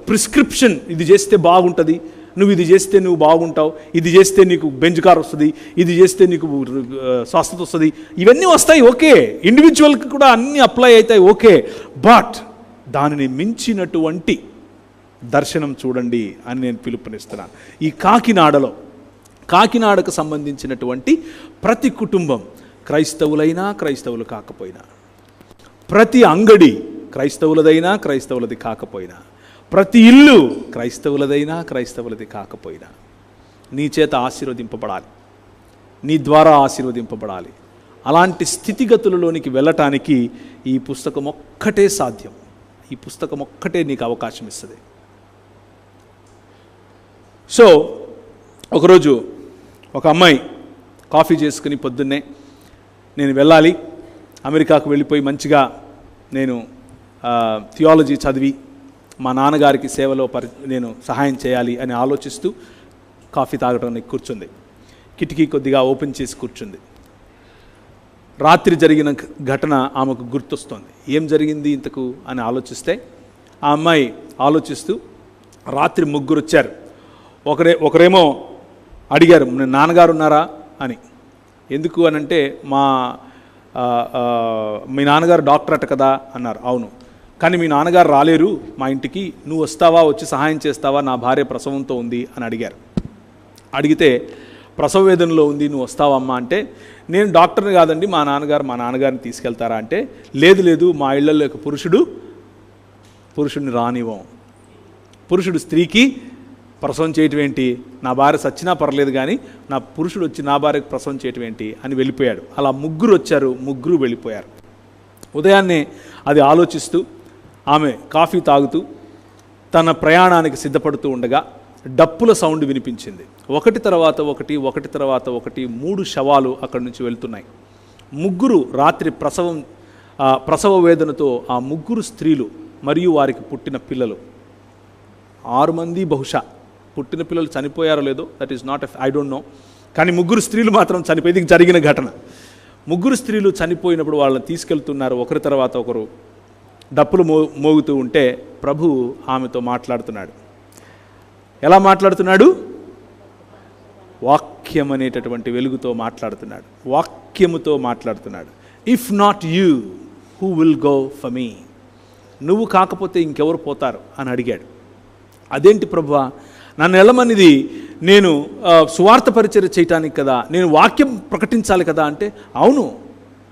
Speaker 1: prescription. ఇది చేస్తే బాగుంటుంది, నువ్వు ఇది చేస్తే నువ్వు బాగుంటావు, ఇది చేస్తే నీకు బెంచ్ కార్ వస్తుంది, ఇది చేస్తే నీకు స్వస్థత వస్తుంది. ఇవన్నీ వస్తాయి, ఓకే. ఇండివిజువల్కి కూడా అన్నీ అప్లై అవుతాయి, ఓకే. బట్ దానిని మించినటువంటి దర్శనం చూడండి అని నేను పిలుపునిస్తున్నాను. ఈ కాకినాడకు సంబంధించినటువంటి ప్రతి కుటుంబం, క్రైస్తవులైనా క్రైస్తవులు కాకపోయినా, ప్రతి అంగడి క్రైస్తవులదైనా క్రైస్తవులది కాకపోయినా, ప్రతి ఇల్లు క్రైస్తవులదైనా క్రైస్తవులది కాకపోయినా నీ చేత ఆశీర్వదింపబడాలి, నీ ద్వారా ఆశీర్వదింపబడాలి. అలాంటి స్థితిగతులలోనికి వెళ్ళటానికి ఈ పుస్తకం ఒక్కటే సాధ్యం. ఈ పుస్తకం ఒక్కటే నీకు అవకాశం ఇస్తుంది. సో ఒకరోజు ఒక అమ్మాయి కాఫీ చేసుకుని పొద్దున్నే నేను వెళ్ళాలి, అమెరికాకు వెళ్ళిపోయి మంచిగా నేను థియాలజీ చదివి మా నాన్నగారికి సేవలో నేను సహాయం చేయాలి అని ఆలోచిస్తూ కాఫీ తాగడానికి కూర్చుంది. కిటికీ కొద్దిగా ఓపెన్ చేసి కూర్చుంది. రాత్రి జరిగిన ఘటన ఆమెకు గుర్తొస్తోంది. ఏం జరిగింది ఇంతకు అని ఆలోచిస్తే, ఆ అమ్మాయి ఆలోచిస్తూ రాత్రి ముగ్గురు వచ్చారు. ఒకరేమో అడిగారు, నాన్నగారు ఉన్నారా అని. ఎందుకు అనంటే మీ నాన్నగారు డాక్టర్ అట కదా అన్నారు. అవును, కానీ మీ నాన్నగారు రాలేరు మా ఇంటికి, నువ్వు వస్తావా, వచ్చి సహాయం చేస్తావా, నా భార్య ప్రసవంతో ఉంది అని అడిగారు. అడిగితే ప్రసవ వేదనలో ఉంది, నువ్వు వస్తావమ్మా అంటే, నేను డాక్టర్ని కాదండి, మా నాన్నగారిని తీసుకెళ్తారా అంటే, లేదు మా ఇళ్లలోకి పురుషుడిని రానివ్వం. పురుషుడు స్త్రీకి ప్రసవం చేయటం ఏంటి, నా భార్య సచ్చినా పర్లేదు కానీ నా పురుషుడు వచ్చి నా భార్యకు ప్రసవం చేయటం ఏంటి అని వెళ్ళిపోయాడు. అలా ముగ్గురు వచ్చారు, ముగ్గురు వెళ్ళిపోయారు. ఉదయాన్నే అది ఆలోచిస్తూ ఆమె కాఫీ తాగుతూ తన ప్రయాణానికి సిద్ధపడుతూ ఉండగా డప్పుల సౌండ్ వినిపించింది. ఒకటి తర్వాత ఒకటి 3 శవాలు అక్కడి నుంచి వెళ్తున్నాయి. ముగ్గురు రాత్రి ప్రసవ వేదనతో ఆ ముగ్గురు స్త్రీలు మరియు వారికి పుట్టిన పిల్లలు, 6 మంది బహుశా పుట్టిన పిల్లలు చనిపోయారో లేదో, that is not I don't know, కానీ ముగ్గురు స్త్రీలు మాత్రం చనిపోయింది. జరిగిన ఘటన. ముగ్గురు స్త్రీలు చనిపోయినప్పుడు వాళ్ళని తీసుకెళ్తున్నారు. ఒకరి తర్వాత ఒకరు డప్పులు మోగుతూ ఉంటే ప్రభువు ఆమెతో మాట్లాడుతున్నాడు. ఎలా మాట్లాడుతున్నాడు? వాక్యం అనేటటువంటి వెలుగుతో మాట్లాడుతున్నాడు, వాక్యముతో మాట్లాడుతున్నాడు. If not you who will go for me, నువ్వు కాకపోతే ఇంకెవరు పోతారు అని అడిగాడు. అదేంటి ప్రభువా, నన్ను వెళ్ళమనిది నేను సువార్త పరిచర్య చేయటానికి కదా, నేను వాక్యం ప్రకటించాలి కదా అంటే, అవును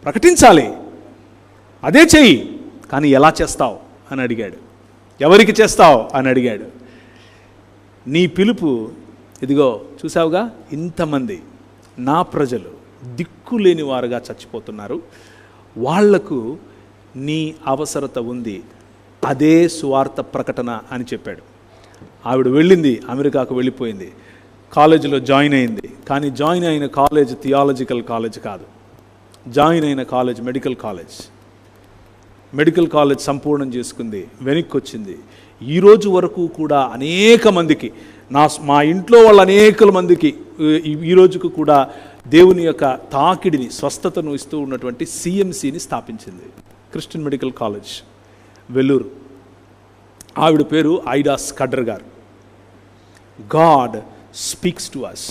Speaker 1: ప్రకటించాలి, అదే చెయ్యి, కానీ ఎలా చేస్తావు అని అడిగాడు. ఎవరికి చేస్తావు అని అడిగాడు. నీ పిలుపు ఇదిగో చూసావుగా, ఇంతమంది నా ప్రజలు దిక్కులేని వారుగా చచ్చిపోతున్నారు, వాళ్లకు నీ అవసరత ఉంది, అదే సువార్త ప్రకటన అని చెప్పాడు. ఆవిడ వెళ్ళింది, అమెరికాకు వెళ్ళిపోయింది, కాలేజీలో జాయిన్ అయింది. కానీ జాయిన్ అయిన కాలేజ్ థియాలజికల్ కాలేజ్ కాదు, జాయిన్ అయిన కాలేజ్ మెడికల్ కాలేజ్ సంపూర్ణం చేసుకుంది, వెనక్కి వచ్చింది. ఈరోజు వరకు కూడా అనేక మందికి, మా ఇంట్లో వాళ్ళ అనేక మందికి ఈ రోజుకు కూడా దేవుని యొక్క తాకిడిని, స్వస్థతను ఇస్తూ ఉన్నటువంటి సిఎంసిని స్థాపించింది, క్రిస్టియన్ మెడికల్ కాలేజ్ వెల్లూరు. ఆవిడ పేరు ఐడా స్కడ్డర్ గారు. God speaks to us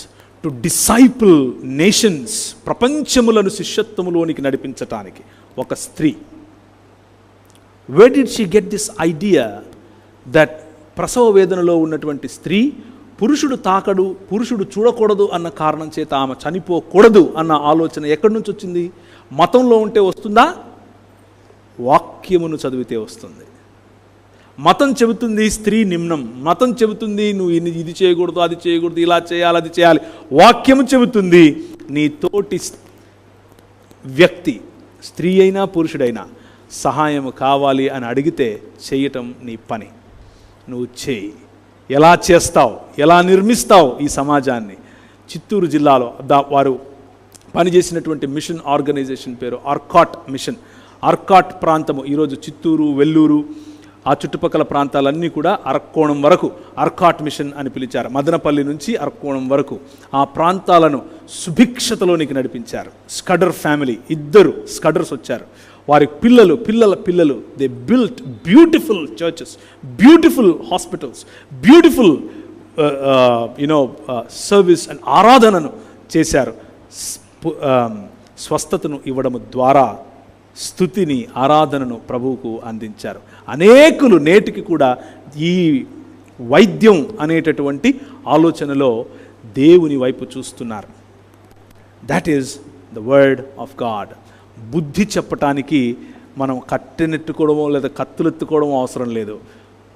Speaker 1: to disciple nations, ప్రపంచములను శిష్యత్వములోనికి నడిపించటానికి ఒక స్త్రీ where did she get this idea that ప్రసవ వేదనలో ఉన్నటువంటి స్త్రీ పురుషుడు తాకడు, పురుషుడు చూడకూడదు అన్న కారణం చేత ఆమె చనిపోకూడదు అన్న ఆలోచన ఎక్కడి నుంచి వచ్చింది? మతంలో ఉంటే వస్తుందా? వాక్యమును చదివితే వస్తుంది. మతం చెబుతుంది స్త్రీ నిమ్నం, మతం చెబుతుంది నువ్వు ఇది చేయకూడదు, అది చేయకూడదు, ఇలా చేయాలి, అది చేయాలి. వాక్యము చెబుతుంది నీ తోటి వ్యక్తి, స్త్రీ అయినా పురుషుడైనా, సహాయం కావాలి అని అడిగితే చేయటం నీ పని. నువ్వు చేయి. ఎలా చేస్తావు, ఎలా నిర్మిస్తావు ఈ సమాజాన్ని? చిత్తూరు జిల్లాలో వారు పనిచేసినటువంటి మిషన్ ఆర్గనైజేషన్ పేరు ఆర్కాట్ మిషన్. ఆర్కాట్ ప్రాంతము ఈరోజు చిత్తూరు, వెల్లూరు, ఆ చుట్టుపక్కల ప్రాంతాలన్నీ కూడా అరక్కోణం వరకు ఆర్కాట్ మిషన్ అని పిలిచారు. మదనపల్లి నుంచి అరక్కోణం వరకు ఆ ప్రాంతాలను సుభిక్షతలోనికి నడిపించారు. స్కడర్ ఫ్యామిలీ, 2 స్కడర్స్ వచ్చారు. వారి పిల్లలు they built beautiful churches, beautiful hospitals, beautiful service and ఆరాధనను చేశారు. స్వస్థతను ఇవ్వడం ద్వారా స్తుతిని, ఆరాధనను ప్రభువుకు అందించారు. అనేకులు నేటికి కూడా ఈ వైద్యం అనేటటువంటి ఆలోచనలో దేవుని వైపు చూస్తున్నారు. That is the word of God. బుద్ధి చెప్పటానికి మనం కట్టెనెట్టుకోవడమో లేదా కత్తులెత్తుకోవడమో అవసరం లేదు.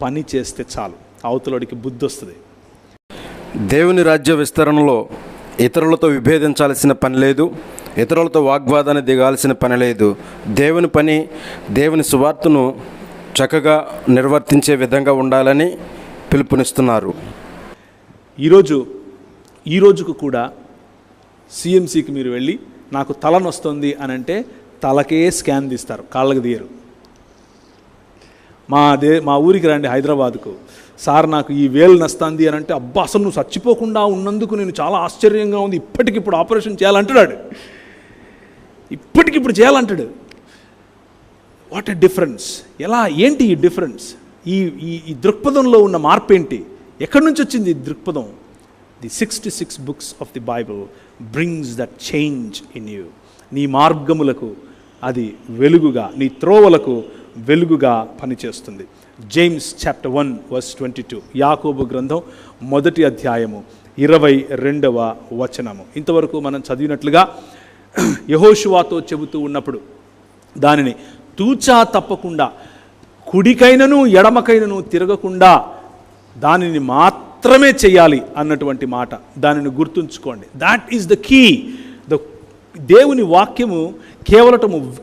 Speaker 1: పని చేస్తే చాలు, అవతలడికి బుద్ధి వస్తుంది.
Speaker 3: దేవుని రాజ్య విస్తరణలో ఇతరులతో విభేదించాల్సిన పని లేదు, ఇతరులతో వాగ్వాదాన్ని దిగాల్సిన పని లేదు. దేవుని పని, దేవుని సువార్తను చక్కగా నిర్వర్తించే విధంగా ఉండాలని పిలుపునిస్తున్నారు.
Speaker 1: ఈ రోజుకు కూడా సిఎంసికి మీరు వెళ్ళి నాకు తలనొస్తుంది అని అంటే తలకే స్కాన్ తీస్తారు, కాళ్ళకి తీయరు. మా ఊరికి రండి హైదరాబాద్కు, సార్ నాకు ఈ వేలు నస్తుంది అని అంటే, అబ్బా అసలు నువ్వు చచ్చిపోకుండా ఉన్నందుకు నేను చాలా ఆశ్చర్యంగా ఉంది, ఇప్పటికిప్పుడు ఆపరేషన్ చేయాలంటాడు, ఇప్పటికిప్పుడు చేయాలంటాడు. What a difference! ఏంటి ఈ డిఫరెన్స్? ఈ దృక్పథంలో ఉన్న మార్పు ఏంటి? ఎక్కడి నుంచి వచ్చింది ఈ దృక్పథం? The 66 books of the Bible brings that change in you. నీ మార్గములకు అది వెలుగుగా, నీ త్రోవలకు వెలుగుగా పనిచేస్తుంది. జేమ్స్ చాప్టర్ 1 verse 22, యాకోబు గ్రంథం 1వ అధ్యాయము 22వ వచనము. ఇంతవరకు మనం చదివినట్లుగా యెహోషువతో చెబుతూ ఉన్నప్పుడు దానిని తూచా తప్పకుండా, కుడికైనను ఎడమకైనను తిరగకుండా దానిని మాత్రమే చేయాలి అన్నటువంటి మాట, దానిని గుర్తుంచుకోండి. That is the key. దేవుని వాక్యము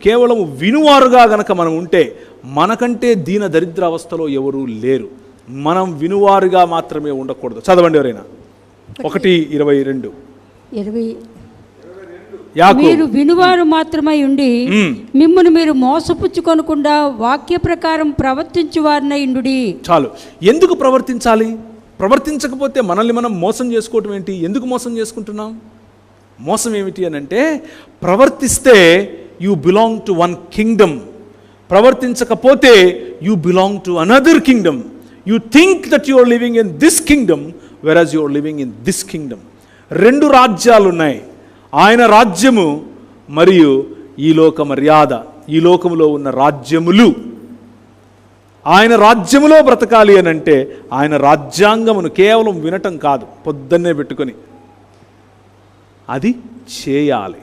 Speaker 1: కేవలము వినువారుగా గనక మనం ఉంటే, మనకంటే దీన దరిద్ర అవస్థలో ఎవరూ లేరు. మనం వినువారుగా మాత్రమే ఉండకూడదు. చదవండి ఎవరైనా. 1:22.
Speaker 2: మీరు వినువారు మాత్రమై ఉండి మిమ్మును మీరు మోసపుచ్చుకొనకుండా వాక్య ప్రకారం ప్రవర్తించువారినై ఉండుడి.
Speaker 1: చాలు. ఎందుకు ప్రవర్తించాలి? ప్రవర్తించకపోతే మనల్ని మనం మోసం చేసుకోవటం ఏంటి? ఎందుకు మోసం చేసుకుంటున్నాం? మోసం ఏమిటి అని అంటే, ప్రవర్తిస్తే you belong to one kingdom, ప్రవర్తించకపోతే you belong to another kingdom. You think that you are living in this kingdom whereas you are living in this kingdom. 2 రాజ్యాలు ఉన్నాయి, ఆయన రాజ్యము మరియు ఈ లోక మర్యాద. ఈ లోకములో ఉన్న రాజ్యములు. ఆయన రాజ్యములో బ్రతకాలి అని అంటే ఆయన రాజ్యాంగమును కేవలం వినటం కాదు, పొద్దున్నే పెట్టుకొని అది చేయాలి.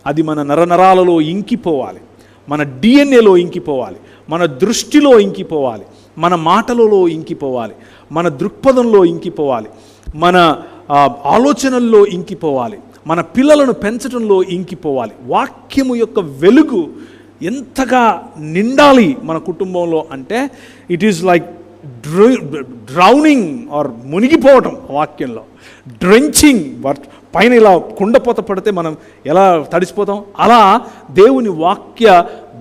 Speaker 1: అది మన నరనరాలలో ఇంకిపోవాలి, మన డిఎన్ఏలో ఇంకిపోవాలి, మన దృష్టిలో ఇంకిపోవాలి, మన మాటలలో ఇంకిపోవాలి, మన దృక్పథంలో ఇంకిపోవాలి, మన ఆలోచనల్లో ఇంకిపోవాలి, మన పిల్లలను పెంచడంలో ఇంకిపోవాలి. వాక్యము యొక్క వెలుగు ఎంతగా నిండాలి మన కుటుంబంలో అంటే, it is like drowning or మునిగిపోవటం వాక్యంలో. డ్రెంచింగ్, పైన ఇలా కుండపోత పడితే మనం ఎలా తడిసిపోతాం, అలా దేవుని వాక్య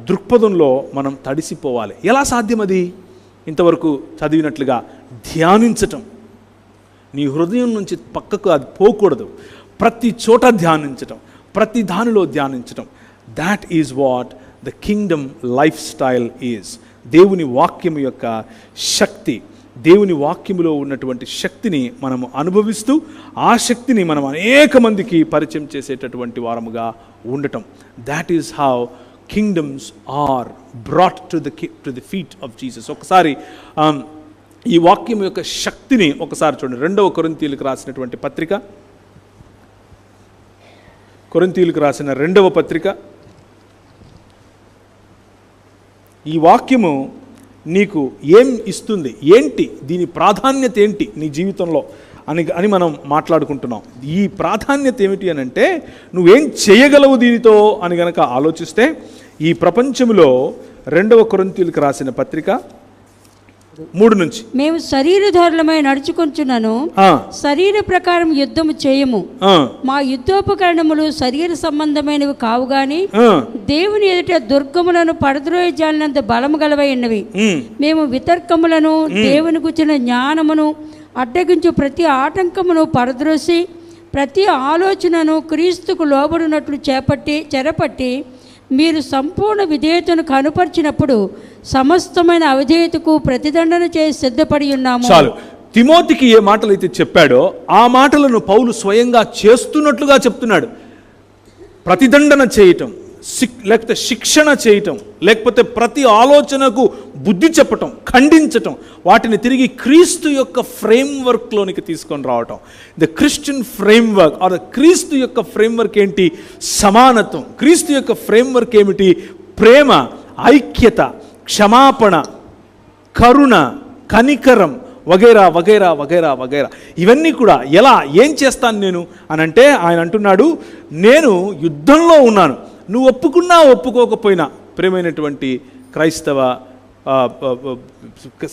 Speaker 1: దృక్పథంలో మనం తడిసిపోవాలి. ఎలా సాధ్యం అది? ఇంతవరకు చదివినట్లుగా ధ్యానించటం. నీ హృదయం నుంచి పక్కకు అది పోకూడదు. ప్రతి చోట ధ్యానించటం, ప్రతి దానిలో ధ్యానించటం. That is what the kingdom life style is. దేవుని వాక్యం యొక్క శక్తి, దేవుని వాక్యములో ఉన్నటువంటి శక్తిని మనము అనుభవిస్తూ ఆ శక్తిని మనం అనేక మందికి పరిచయం చేసేటటువంటి వారముగా ఉండటం. That is how kingdoms are brought to the feet of Jesus. ఒకసారి ఈ వాక్యం యొక్క శక్తిని ఒకసారి చూడండి. 2వ కొరింథీయులకు రాసినటువంటి పత్రిక, కొరింథీయులకు రాసిన 2వ పత్రిక. ఈ వాక్యము నీకు ఏం ఇస్తుంది, ఏంటి దీని ప్రాధాన్యత ఏంటి నీ జీవితంలో అని మనం మాట్లాడుకుంటున్నాం. ఈ ప్రాధాన్యత ఏమిటి అని అంటే, నువ్వేం చేయగలవు దీనితో అని గనక ఆలోచిస్తే, ఈ ప్రపంచంలో 2వ కొరింథీయులకు రాసిన పత్రిక 3 నుంచి,
Speaker 2: మేము శరీరధారులమై నడుచుకొంచున్నాను, శరీర ప్రకారం యుద్ధము చేయము, మా యుద్ధోపకరణములు శరీర సంబంధమైనవి కావు గాని దేవుని ఎదుట దుర్గములను పడద్రోయ జాలినంత బలము గలవై ఉన్నవి. మేము వితర్కములను దేవుని గుర్చిన జ్ఞానమును అడ్డగించు ప్రతి ఆటంకమును పరద్రోసి ప్రతి ఆలోచనను క్రీస్తుకు లోబడినట్లు చెరపట్టి మీరు సంపూర్ణ విధేయతను కనుపరిచినప్పుడు సమస్తమైన అవిధేయతకు ప్రతిదండన చేసి సిద్ధపడి ఉన్నాము.
Speaker 1: చాలు. తిమోతికి ఏ మాటలు అయితే చెప్పాడో ఆ మాటలను పౌలు స్వయంగా చేస్తున్నట్లుగా చెప్తున్నాడు. ప్రతిదండన చేయటం, లేకపోతే శిక్షణ చేయటం, లేకపోతే ప్రతి ఆలోచనకు బుద్ధి చెప్పటం, ఖండించటం, వాటిని తిరిగి క్రీస్తు యొక్క ఫ్రేమ్వర్క్లోనికి తీసుకొని రావటం. ద క్రిస్టియన్ ఫ్రేమ్వర్క్ ఆర్ క్రీస్తు యొక్క ఫ్రేమ్వర్క్ ఏంటి? సమానత్వం. క్రీస్తు యొక్క ఫ్రేమ్వర్క్ ఏమిటి? ప్రేమ, ఐక్యత, క్షమాపణ, కరుణ, కనికరం, వగైరా వగైరా వగైరా వగైరా. ఇవన్నీ కూడా ఎలా, ఏం చేస్తాను నేను అనంటే, ఆయన అంటున్నాడు, నేను యుద్ధంలో ఉన్నాను. నువ్వు ఒప్పుకున్నా ఒప్పుకోకపోయినా, ప్రియమైనటువంటి క్రైస్తవ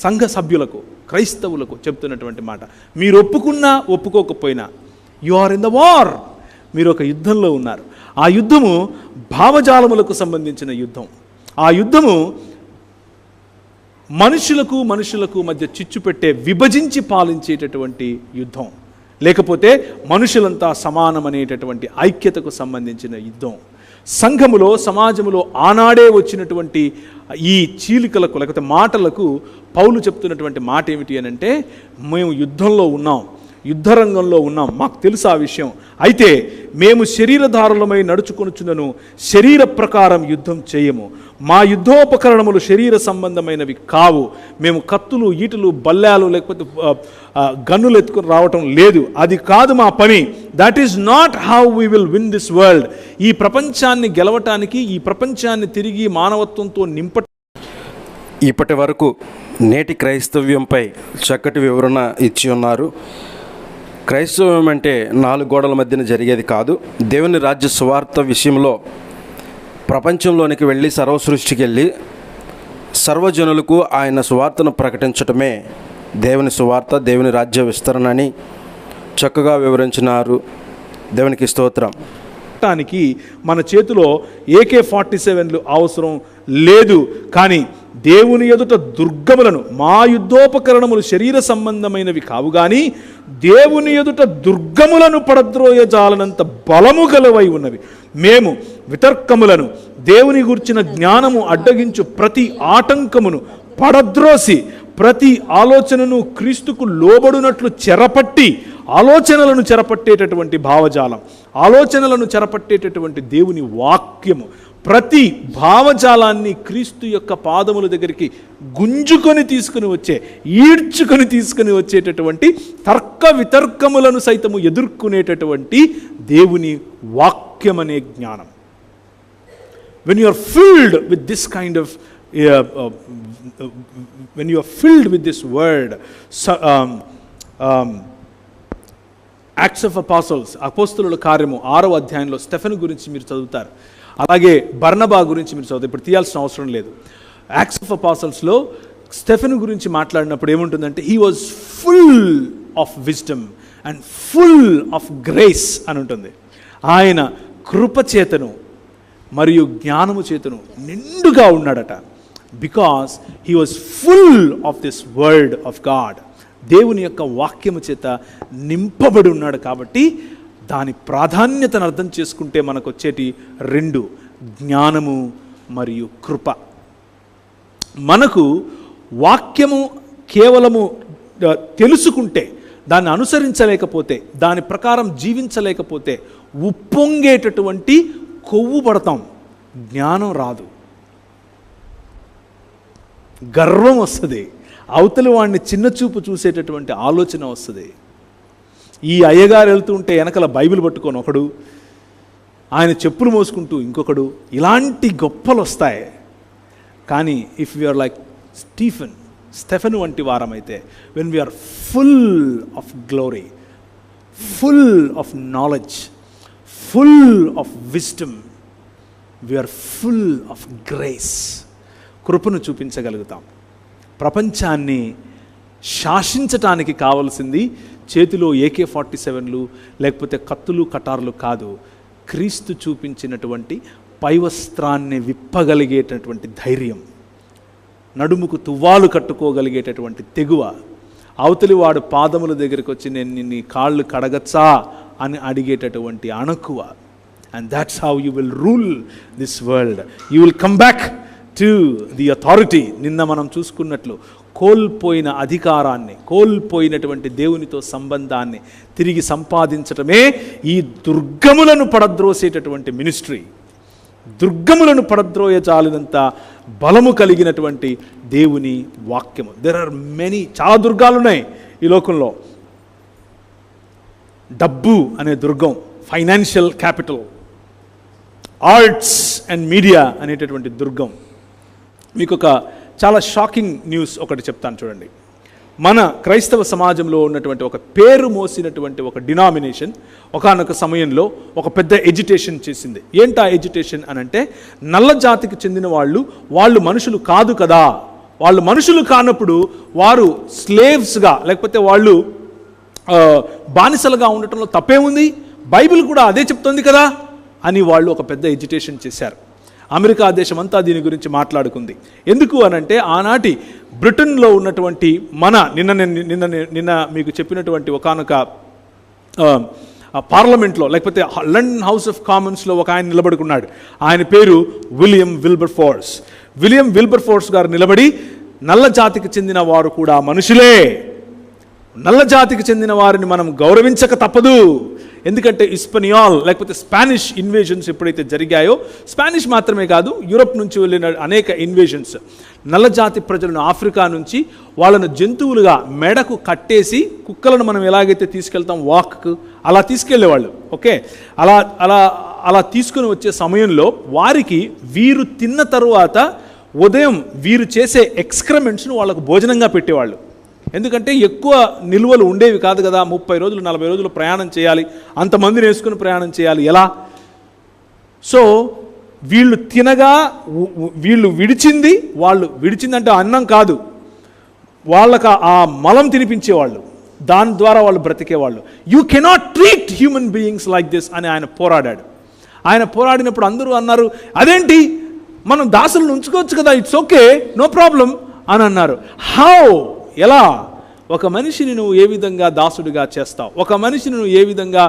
Speaker 1: సంఘ సభ్యులకు, క్రైస్తవులకు చెప్తున్నటువంటి మాట, మీరు ఒప్పుకున్నా ఒప్పుకోకపోయినా you are in the war. మీరు ఒక యుద్ధంలో ఉన్నారు. ఆ యుద్ధము భావజాలములకు సంబంధించిన యుద్ధం. ఆ యుద్ధము మనుషులకు మధ్య చిచ్చు పెట్టే, విభజించి పాలించేటటువంటి యుద్ధం, లేకపోతే మనుషులంతా సమానమనేటటువంటి ఐక్యతకు సంబంధించిన యుద్ధం. సంఘములో, సమాజములో ఆనాడే వచ్చినటువంటి ఈ చీలికలకు, లేకపోతే మాటలకు పౌలు చెప్తున్నటువంటి మాట ఏమిటి అని అంటే, మేము యుద్ధంలో ఉన్నాం, యుద్ధరంగంలో ఉన్నాం, మాకు తెలుసు ఆ విషయం. అయితే మేము శరీరధారులమై నడుచుకొనుచున్నను, శరీర ప్రకారం యుద్ధం చేయము. మా యుద్ధోపకరణములు శరీర సంబంధమైనవి కావు. మేము కత్తులు, ఈటలు, బల్లాలు, లేకపోతే గన్నులు ఎత్తుకుని రావటం లేదు. అది కాదు మా పని. That is not how we will win this world. ఈ ప్రపంచాన్ని గెలవటానికి, ఈ ప్రపంచాన్ని తిరిగి మానవత్వంతో నింప.
Speaker 3: ఇప్పటి వరకు నేటి క్రైస్తవ్యంపై చక్కటి వివరణ ఇచ్చి ఉన్నారు. క్రైస్తవం అంటే 4 గోడల మధ్యన జరిగేది కాదు. దేవుని రాజ్య సువార్త విషయంలో ప్రపంచంలోనికి వెళ్ళి, సర్వసృష్టికి వెళ్ళి సర్వజనులకు ఆయన సువార్తను ప్రకటించటమే దేవుని సువార్త, దేవుని రాజ్య విస్తరణ అని చక్కగా వివరించినారు. దేవునికి స్తోత్రం.
Speaker 1: మన చేతిలో AK-47లు అవసరం లేదు. కానీ దేవుని ఎదుట దుర్గములను, మా యుద్ధోపకరణములు శరీర సంబంధమైనవి కావు గాని దేవుని ఎదుట దుర్గములను పడద్రోయజాలనంత బలము గలవై ఉన్నవి. మేము వితర్కములను, దేవుని గుర్చిన జ్ఞానము అడ్డగించు ప్రతి ఆటంకమును పడద్రోసి ప్రతి ఆలోచనను క్రీస్తుకు లోబడినట్లు చెరపట్టి, ఆలోచనలను చెరపట్టేటటువంటి భావజాలం, ఆలోచనలను చెరపట్టేటటువంటి దేవుని వాక్యము, ప్రతి భావజాలాన్ని క్రీస్తు యొక్క పాదముల దగ్గరికి గుంజుకొని తీసుకుని వచ్చే, ఈడ్చుకొని తీసుకుని వచ్చేటటువంటి తర్క వితర్కములను సైతము ఎదుర్కొనేటటువంటి దేవుని వాక్యం అనే జ్ఞానం. when you are filled with this kind of when you are filled with this word, Acts of Apostles, అపోస్తలుల కార్యము 6వ అధ్యాయంలో స్టెఫెను గురించి మీరు చదువుతారు. అలాగే బర్నబా గురించి మీరు చదువుతారు. ఇప్పుడు తీయాల్సిన అవసరం లేదు. యాక్ట్స్ ఆఫ్ అపాసల్స్లో స్టెఫెను గురించి మాట్లాడినప్పుడు ఏముంటుందంటే, he was full of wisdom and full of grace అని ఉంటుంది. ఆయన కృపచేతను మరియు జ్ఞానము చేతను నిండుగా ఉన్నాడట. Because he was full of this word of God. దేవుని యొక్క వాక్యము చేత నింపబడి ఉన్నాడు. కాబట్టి దాని ప్రాధాన్యతను అర్థం చేసుకుంటే మనకు వచ్చేటి 2, జ్ఞానము మరియు కృప. మనకు వాక్యము కేవలము తెలుసుకుంటే, దాన్ని అనుసరించలేకపోతే, దాని ప్రకారం జీవించలేకపోతే ఉప్పొంగేటటువంటి కొవ్వు పడతాం. జ్ఞానం రాదు, గర్వం వస్తుంది, అవతలి వాడిని చిన్న చూపు చూసేటటువంటి ఆలోచన వస్తుంది. ఈ అయ్యగారు వెళ్తూ ఉంటే వెనకల బైబిల్ పట్టుకొని ఒకడు, ఆయన చెప్పులు మోసుకుంటూ ఇంకొకడు, ఇలాంటి గొప్పలు వస్తాయి. కానీ ఇఫ్ వీఆర్ లైక్ స్టెఫెన్ వంటి వారమైతే, when we are full of glory, full of knowledge, full of wisdom, we are full of grace, కృపను చూపించగలుగుతాం. ప్రపంచాన్ని శాసించటానికి కావలసింది చేతిలో AK-47లు లేకపోతే కత్తులు కటార్లు కాదు, క్రీస్తు చూపించినటువంటి పైవస్త్రాన్ని విప్పగలిగేటటువంటి ధైర్యం, నడుముకు తువ్వాలు కట్టుకోగలిగేటటువంటి తెగువ, అవతలి వాడు పాదముల దగ్గరికి వచ్చి నేను నీ కాళ్ళు కడగచ్చా అని అడిగేటటువంటి అణకువ. And that's how you will rule this world. You will come back to the authority. నిన్న మనం చూసుకున్నట్లు కోల్పోయిన అధికారాన్ని, కోల్పోయినటువంటి దేవునితో సంబంధాన్ని తిరిగి సంపాదించటమే ఈ దుర్గములను పడద్రోసేటటువంటి మినిస్ట్రీ. దుర్గములను పడద్రోయజాలినంత బలము కలిగినటువంటి దేవుని వాక్యము. దెర్ ఆర్ మెనీ, చాలా దుర్గాలు ఉన్నాయి ఈ లోకంలో. డబ్బు అనే దుర్గం, financial capital, arts and media అనేటటువంటి దుర్గం. మీకు ఒక చాలా షాకింగ్ న్యూస్ ఒకటి చెప్తాను చూడండి. మన క్రైస్తవ సమాజంలో ఉన్నటువంటి ఒక పేరు మోసినటువంటి ఒక డినామినేషన్ ఒకానొక సమయంలో ఒక పెద్ద ఎజిటేషన్ చేసింది. ఏంటా ఎజిటేషన్ అని అంటే, నల్ల జాతికి చెందిన వాళ్ళు మనుషులు కాదు కదా, వాళ్ళు మనుషులు కానప్పుడు వారు స్లేవ్స్గా లేకపోతే వాళ్ళు బానిసలుగా ఉండటంలో తప్పేముంది, బైబిల్ కూడా అదే చెప్తోంది కదా అని వాళ్ళు ఒక పెద్ద ఎజిటేషన్ చేశారు. అమెరికా దేశం అంతా దీని గురించి మాట్లాడుకుంది. ఎందుకు అనంటే, ఆనాటి బ్రిటన్లో ఉన్నటువంటి మన నిన్న మీకు చెప్పినటువంటి ఒకానొక పార్లమెంట్లో లేకపోతే లండన్ హౌస్ ఆఫ్ కామన్స్లో ఒక ఆయన నిలబడుకున్నాడు. ఆయన పేరు విలియం విల్బర్ఫోర్స్. విలియం విల్బర్ఫోర్స్ గారు నిలబడి, నల్ల జాతికి చెందిన వారు కూడా మనుషులే, నల్ల జాతికి చెందిన వారిని మనం గౌరవించక తప్పదు. ఎందుకంటే ఇస్పనియాల్ లేకపోతే స్పానిష్ ఇన్వేషన్స్ ఎప్పుడైతే జరిగాయో, స్పానిష్ మాత్రమే కాదు, యూరప్ నుంచి వెళ్ళిన అనేక ఇన్వేషన్స్, నల్ల జాతి ప్రజలను ఆఫ్రికా నుంచి వాళ్ళను జంతువులుగా మెడకు కట్టేసి, కుక్కలను మనం ఎలాగైతే తీసుకెళ్తాం వాక్కు, అలా తీసుకెళ్లేవాళ్ళు. ఓకే, అలా తీసుకుని వచ్చే సమయంలో వారికి వీరు తిన్న తరువాత ఉదయం వీరు చేసే ఎక్స్క్రమెంట్స్ను వాళ్ళకు భోజనంగా పెట్టేవాళ్ళు. ఎందుకంటే ఎక్కువ నిల్వలు ఉండేవి కాదు కదా, 30 రోజులు 40 రోజులు ప్రయాణం చేయాలి, అంతమందిని వేసుకుని ప్రయాణం చేయాలి, ఎలా? సో వీళ్ళు తినగా వీళ్ళు విడిచిందంటే అన్నం కాదు, వాళ్ళకు ఆ మలం తినిపించేవాళ్ళు, దాని ద్వారా వాళ్ళు బ్రతికేవాళ్ళు. You cannot treat human beings like this అని ఆయన పోరాడాడు. ఆయన పోరాడినప్పుడు అందరూ అన్నారు, అదేంటి మనం దాసులను ఉంచుకోవచ్చు కదా, ఇట్స్ ఓకే, నో ప్రాబ్లం అని అన్నారు. హౌ, ఎలా? ఒక మనిషిని నువ్వు ఏ విధంగా దాసుడిగా చేస్తావు, ఒక మనిషిని నువ్వు ఏ విధంగా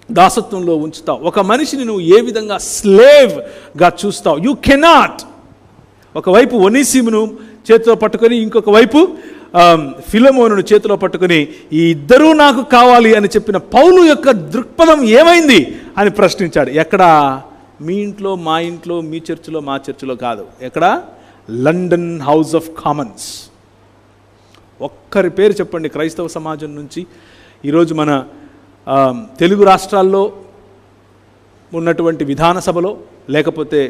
Speaker 1: దాసత్వంలో ఉంచుతావు, ఒక మనిషిని నువ్వు ఏ విధంగా స్లేవ్గా చూస్తావు. You cannot. ఒకవైపు ఒనీసిమును చేతిలో పట్టుకొని, ఇంకొక వైపు ఫిలమోనును చేతిలో పట్టుకొని, ఈ ఇద్దరూ నాకు కావాలి అని చెప్పిన పౌలు యొక్క దృక్పథం ఏమైంది అని ప్రశ్నించాడు. ఎక్కడ? మీ ఇంట్లో, మా ఇంట్లో, మీ చర్చిలో, మా చర్చిలో కాదు. ఎక్కడ? London house of Commons. ఒక్కరి పేరు చెప్పండి క్రైస్తవ సమాజం నుంచి ఈరోజు మన తెలుగు రాష్ట్రాల్లో ఉన్నటువంటి విధాన సభలో లేకపోతే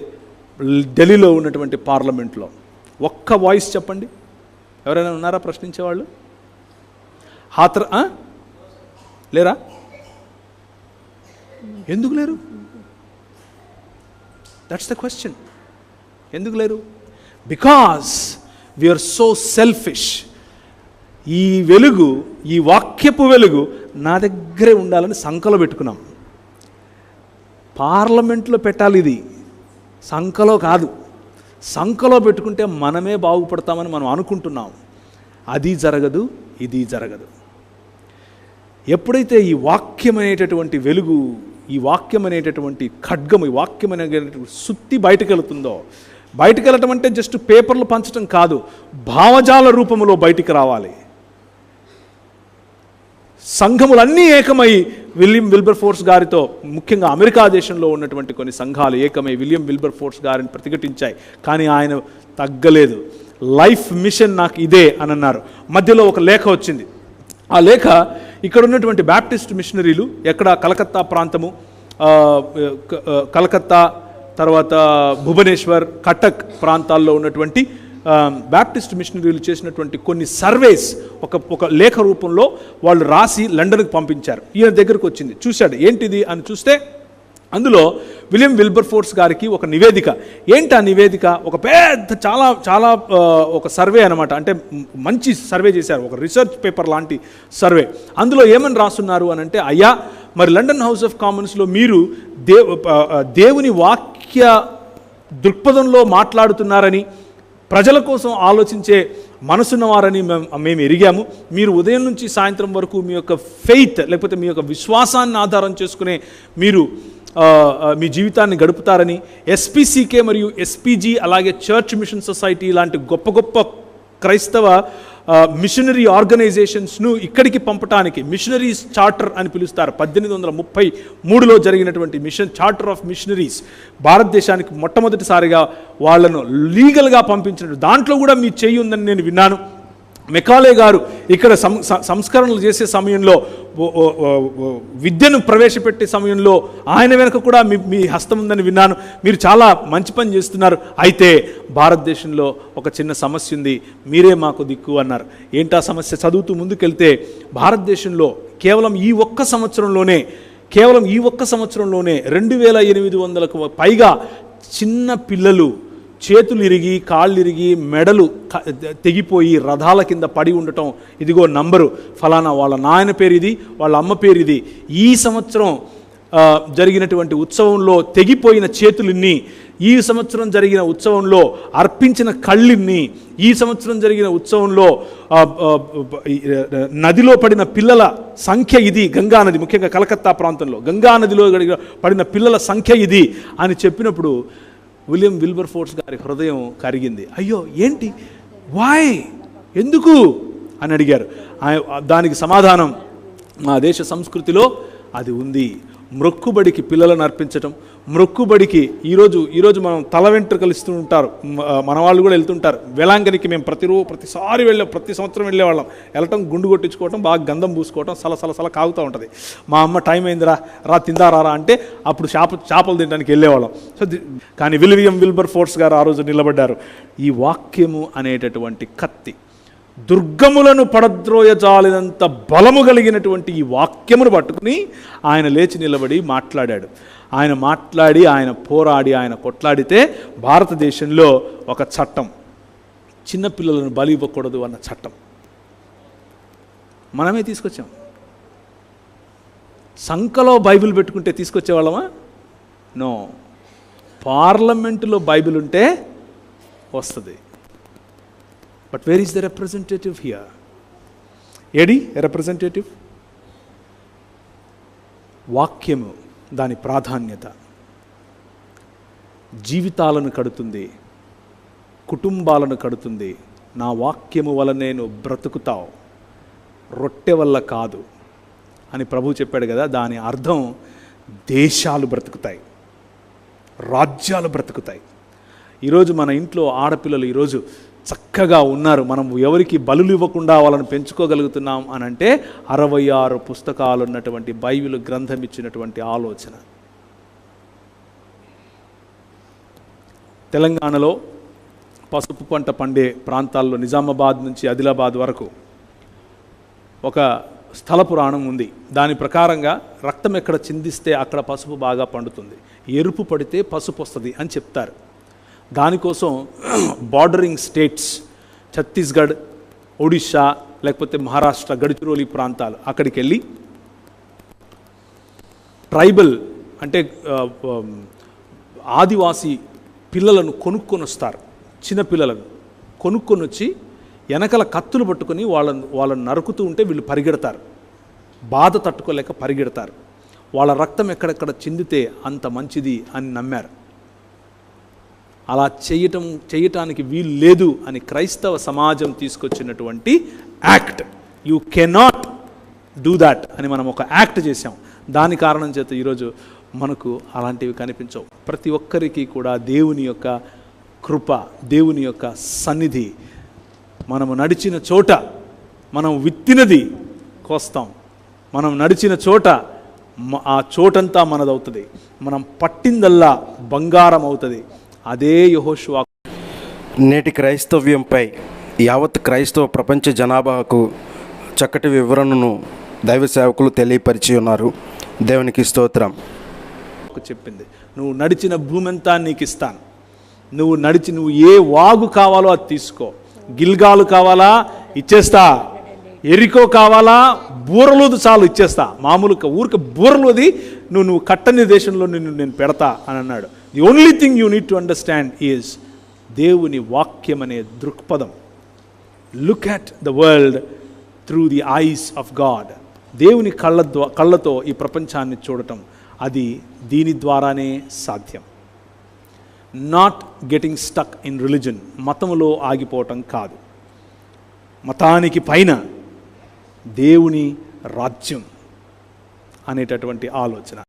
Speaker 1: ఢిల్లీలో ఉన్నటువంటి పార్లమెంట్లో ఒక్క వాయిస్ చెప్పండి. ఎవరైనా ఉన్నారా ప్రశ్నించేవాళ్ళు? లేరా? ఎందుకు లేరు? That's the question. ఎందుకు లేరు? Because we are so selfish. ఈ వెలుగు, ఈ వాక్యపు వెలుగు నా దగ్గరే ఉండాలని సంకలో పెట్టుకున్నాం. పార్లమెంట్లో పెట్టాలి, ఇది సంకలో కాదు. సంకలో పెట్టుకుంటే మనమే బాగుపడతామని మనం అనుకుంటున్నాం. అది జరగదు, ఇది జరగదు. ఎప్పుడైతే ఈ వాక్యం అనేటటువంటి వెలుగు, ఈ వాక్యం అనేటటువంటి ఖడ్గము, ఈ వాక్యం అనేటటువంటి సుత్తి బయటకు వెళుతుందో, బయటకు వెళ్ళటం అంటే జస్ట్ పేపర్లు పంచడం కాదు, భావజాల రూపంలో బయటికి రావాలి. సంఘములన్నీ ఏకమై విలియం విల్బర్ఫోర్స్ గారితో, ముఖ్యంగా అమెరికా దేశంలో ఉన్నటువంటి కొన్ని సంఘాలు ఏకమై విలియం విల్బర్ఫోర్స్ గారిని ప్రతిఘటించాయి. కానీ ఆయన తగ్గలేదు. లైఫ్ మిషన్ నాకు ఇదే అని అన్నారు. మధ్యలో ఒక లేఖ వచ్చింది. ఆ లేఖ ఇక్కడ ఉన్నటువంటి బ్యాప్టిస్ట్ మిషనరీలు, ఎక్కడ కలకత్తా ప్రాంతము, కలకత్తా తర్వాత భువనేశ్వర్, కటక్ ప్రాంతాల్లో ఉన్నటువంటి బ్యాప్టిస్ట్ మిషనరీలు చేసినటువంటి కొన్ని సర్వేస్ ఒక లేఖ రూపంలో వాళ్ళు రాసి లండన్కి పంపించారు. ఈయన దగ్గరకు వచ్చింది, చూశాడు ఏంటిది అని చూస్తే అందులో విలియం విల్బర్ఫోర్స్ గారికి ఒక నివేదిక. ఏంటి ఆ నివేదిక? ఒక పెద్ద చాలా చాలా ఒక సర్వే అనమాట. అంటే మంచి సర్వే చేశారు, ఒక రీసెర్చ్ పేపర్ లాంటి సర్వే. అందులో ఏమని రాస్తున్నారు అని అంటే, అయ్యా మరి లండన్ హౌస్ ఆఫ్ కామన్స్లో మీరు దేవుని వాక్య దృక్పథంలో మాట్లాడుతున్నారని, ప్రజల కోసం ఆలోచించే మనసున్నవారని మేము ఎరిగాము. మీరు ఉదయం నుంచి సాయంత్రం వరకు మీ యొక్క ఫెయిత్ లేకపోతే మీ యొక్క విశ్వాసాన్ని ఆధారం చేసుకునే మీరు మీ జీవితాన్ని గడుపుతారని, ఎస్పీసీకే మరియు ఎస్పీజీ అలాగే చర్చ్ మిషన్ సొసైటీ లాంటి గొప్ప గొప్ప క్రైస్తవ మిషనరీ ఆర్గనైజేషన్స్ను ఇక్కడికి పంపటానికి మిషనరీస్ చార్టర్ అని పిలుస్తారు. 1833లో జరిగినటువంటి చార్టర్ ఆఫ్ మిషనరీస్ భారతదేశానికి మొట్టమొదటిసారిగా వాళ్ళను లీగల్గా పంపించినట్టు దాంట్లో కూడా మీ చేయి ఉందని నేను విన్నాను. మెకాలే గారు ఇక్కడ సంస్కరణలు చేసే సమయంలో, విద్యను ప్రవేశపెట్టే సమయంలో ఆయన వెనుక కూడా మీ హస్తం ఉందని విన్నాను. మీరు చాలా మంచి పని చేస్తున్నారు. అయితే భారతదేశంలో ఒక చిన్న సమస్య ఉంది, మీరే మాకు దిక్కు అన్నారు. ఏంటా సమస్య? చదువుతూ ముందుకెళ్తే భారతదేశంలో కేవలం ఈ ఒక్క సంవత్సరంలోనే 2800కు పైగా చిన్న పిల్లలు చేతులు ఇరిగి, కాళ్ళు ఇరిగి, మెడలు తెగిపోయి రథాల కింద పడి ఉండటం, ఇదిగో నంబరు, ఫలానా వాళ్ళ నాయన పేరు ఇది, వాళ్ళ అమ్మ పేరు ఇది. ఈ సంవత్సరం జరిగినటువంటి ఉత్సవంలో తెగిపోయిన చేతులిన్ని, ఈ సంవత్సరం జరిగిన ఉత్సవంలో అర్పించిన కళ్ళిన్ని, ఈ సంవత్సరం జరిగిన ఉత్సవంలో నదిలో పడిన పిల్లల సంఖ్య ఇది, గంగానది, ముఖ్యంగా కలకత్తా ప్రాంతంలో గంగానదిలో పడిన పిల్లల సంఖ్య ఇది అని చెప్పినప్పుడు విలియం విల్బర్ఫోర్స్ గారి హృదయం కరిగింది. అయ్యో ఏంటి, వాయ్, ఎందుకు అని అడిగారు. దానికి సమాధానం, మా దేశ సంస్కృతిలో అది ఉంది. మ్రొక్కుబడికి పిల్లలను అర్పించటం, మ్రొక్కుబడికి ఈరోజు మనం తల వెంట్రుకలు ఇస్తూ ఉంటారు, మన వాళ్ళు కూడా వెళ్తుంటారు. వేలాంగనికి మేము ప్రతి సంవత్సరం వెళ్ళేవాళ్ళం. వెళ్ళటం, గుండు కొట్టించుకోవటం, బాగా గంధం పూసుకోవటం, సలసలసల కాగుతూ ఉంటుంది. మా అమ్మ టైం అయిందిరా, తిందా అంటే అప్పుడు చేపలు తినడానికి వెళ్ళేవాళ్ళం. సో కానీ విలియం విల్బర్ఫోర్స్ గారు ఆ రోజు నిలబడ్డారు. ఈ వాక్యము అనేటటువంటి కత్తి, దుర్గములను పడద్రోయజాలినంత బలము కలిగినటువంటి ఈ వాక్యమును పట్టుకుని ఆయన లేచి నిలబడి మాట్లాడాడు. ఆయన మాట్లాడి, ఆయన పోరాడి, ఆయన కొట్లాడితే భారతదేశంలో ఒక చట్టం, చిన్నపిల్లలను బలి ఇవ్వకూడదు అన్న చట్టం మనమే తీసుకొచ్చాం. సంకలో బైబిల్ పెట్టుకుంటే తీసుకొచ్చేవాళ్ళమా? నో. పార్లమెంటులో బైబిల్ ఉంటే వస్తుంది. But where is the representative here? AD representative? వాక్యము, దాని ప్రాధాన్యత జీవితాలను కడుతుంది, కుటుంబాలను కడుతుంది. నా వాక్యము వలనే నువ్వు బ్రతుకుతావు, రొట్టె వల్ల కాదు అని ప్రభు చెప్పాడు కదా. దాని అర్థం దేశాలు బ్రతుకుతాయి, రాజ్యాలు బ్రతుకుతాయి. ఈరోజు మన ఇంట్లో ఆడపిల్లలు ఈరోజు చక్కగా ఉన్నారు. మనం ఎవరికి బలులు ఇవ్వకుండా వాళ్ళని పెంచుకోగలుగుతున్నాం అని అంటే 66 పుస్తకాలు ఉన్నటువంటి బైబిల్ గ్రంథం ఇచ్చినటువంటి ఆలోచన. తెలంగాణలో పసుపు పంట పండే ప్రాంతాల్లో నిజామాబాద్ నుంచి ఆదిలాబాద్ వరకు ఒక స్థల పురాణం ఉంది. దాని ప్రకారంగా రక్తం ఎక్కడ చిందిస్తే అక్కడ పసుపు బాగా పండుతుంది, ఎరుపు పడితే పసుపు వస్తుంది అని చెప్తారు. దానికోసం బార్డరింగ్ స్టేట్స్, ఛత్తీస్గఢ్, ఒడిషా, లేకపోతే మహారాష్ట్ర గడిచిరోలి ప్రాంతాలు, అక్కడికి వెళ్ళి ట్రైబల్ అంటే ఆదివాసీ పిల్లలను కొనుక్కొని వస్తారు. చిన్నపిల్లలను కొనుక్కొని వచ్చి వెనకల కత్తులు పట్టుకొని వాళ్ళని నరుకుతూ ఉంటే వీళ్ళు పరిగెడతారు, బాధ తట్టుకోలేక పరిగెడతారు. వాళ్ళ రక్తం ఎక్కడెక్కడ చిందితే అంత మంచిది అని నమ్మారు. అలా చేయటానికి వీలు లేదు అని క్రైస్తవ సమాజం తీసుకొచ్చినటువంటి act. You cannot do that అని మనం ఒక యాక్ట్ చేసాం. దాని కారణం చేత ఈరోజు మనకు అలాంటివి కనిపించవు. ప్రతి ఒక్కరికి కూడా దేవుని యొక్క కృప, దేవుని యొక్క సన్నిధి, మనము నడిచిన చోట మనం విత్తినది కోస్తాం. మనం నడిచిన చోట ఆ చోటంతా మనదవుతుంది. మనం పట్టిందల్లా బంగారం అవుతుంది. అదే యెహోషువ.
Speaker 3: నేటి క్రైస్తవ్యంపై యావత్ క్రైస్తవ ప్రపంచ జనాభాకు చక్కటి వివరణను దైవ సేవకులు తెలియపరిచి ఉన్నారు. దేవునికి స్తోత్రం.
Speaker 1: చెప్పింది, నువ్వు నడిచిన భూమి అంతా నీకు ఇస్తాను. నువ్వు ఏ వాగు కావాలో అది తీసుకో. గిల్గాలు కావాలా ఇచ్చేస్తా, ఎరికో కావాలా బూరలోది చాలు ఇచ్చేస్తా. మామూలుగా ఊరికి బూరలోది నువ్వు కట్టని దేశంలో నేను పెడతా అని అన్నాడు. The only thing you need to understand is దేవుని వాక్యం అనే దృక్పథం. Look at the world through the eyes of God. దేవుని కళ్ళతో ఈ ప్రపంచాన్ని చూడటం, అది దీని ద్వారానే సాధ్యం. Not getting stuck in religion, మతములో ఆగిపోవటం కాదు. మతానికి పైన దేవుని రాజ్యం అనేటటువంటి ఆలోచన.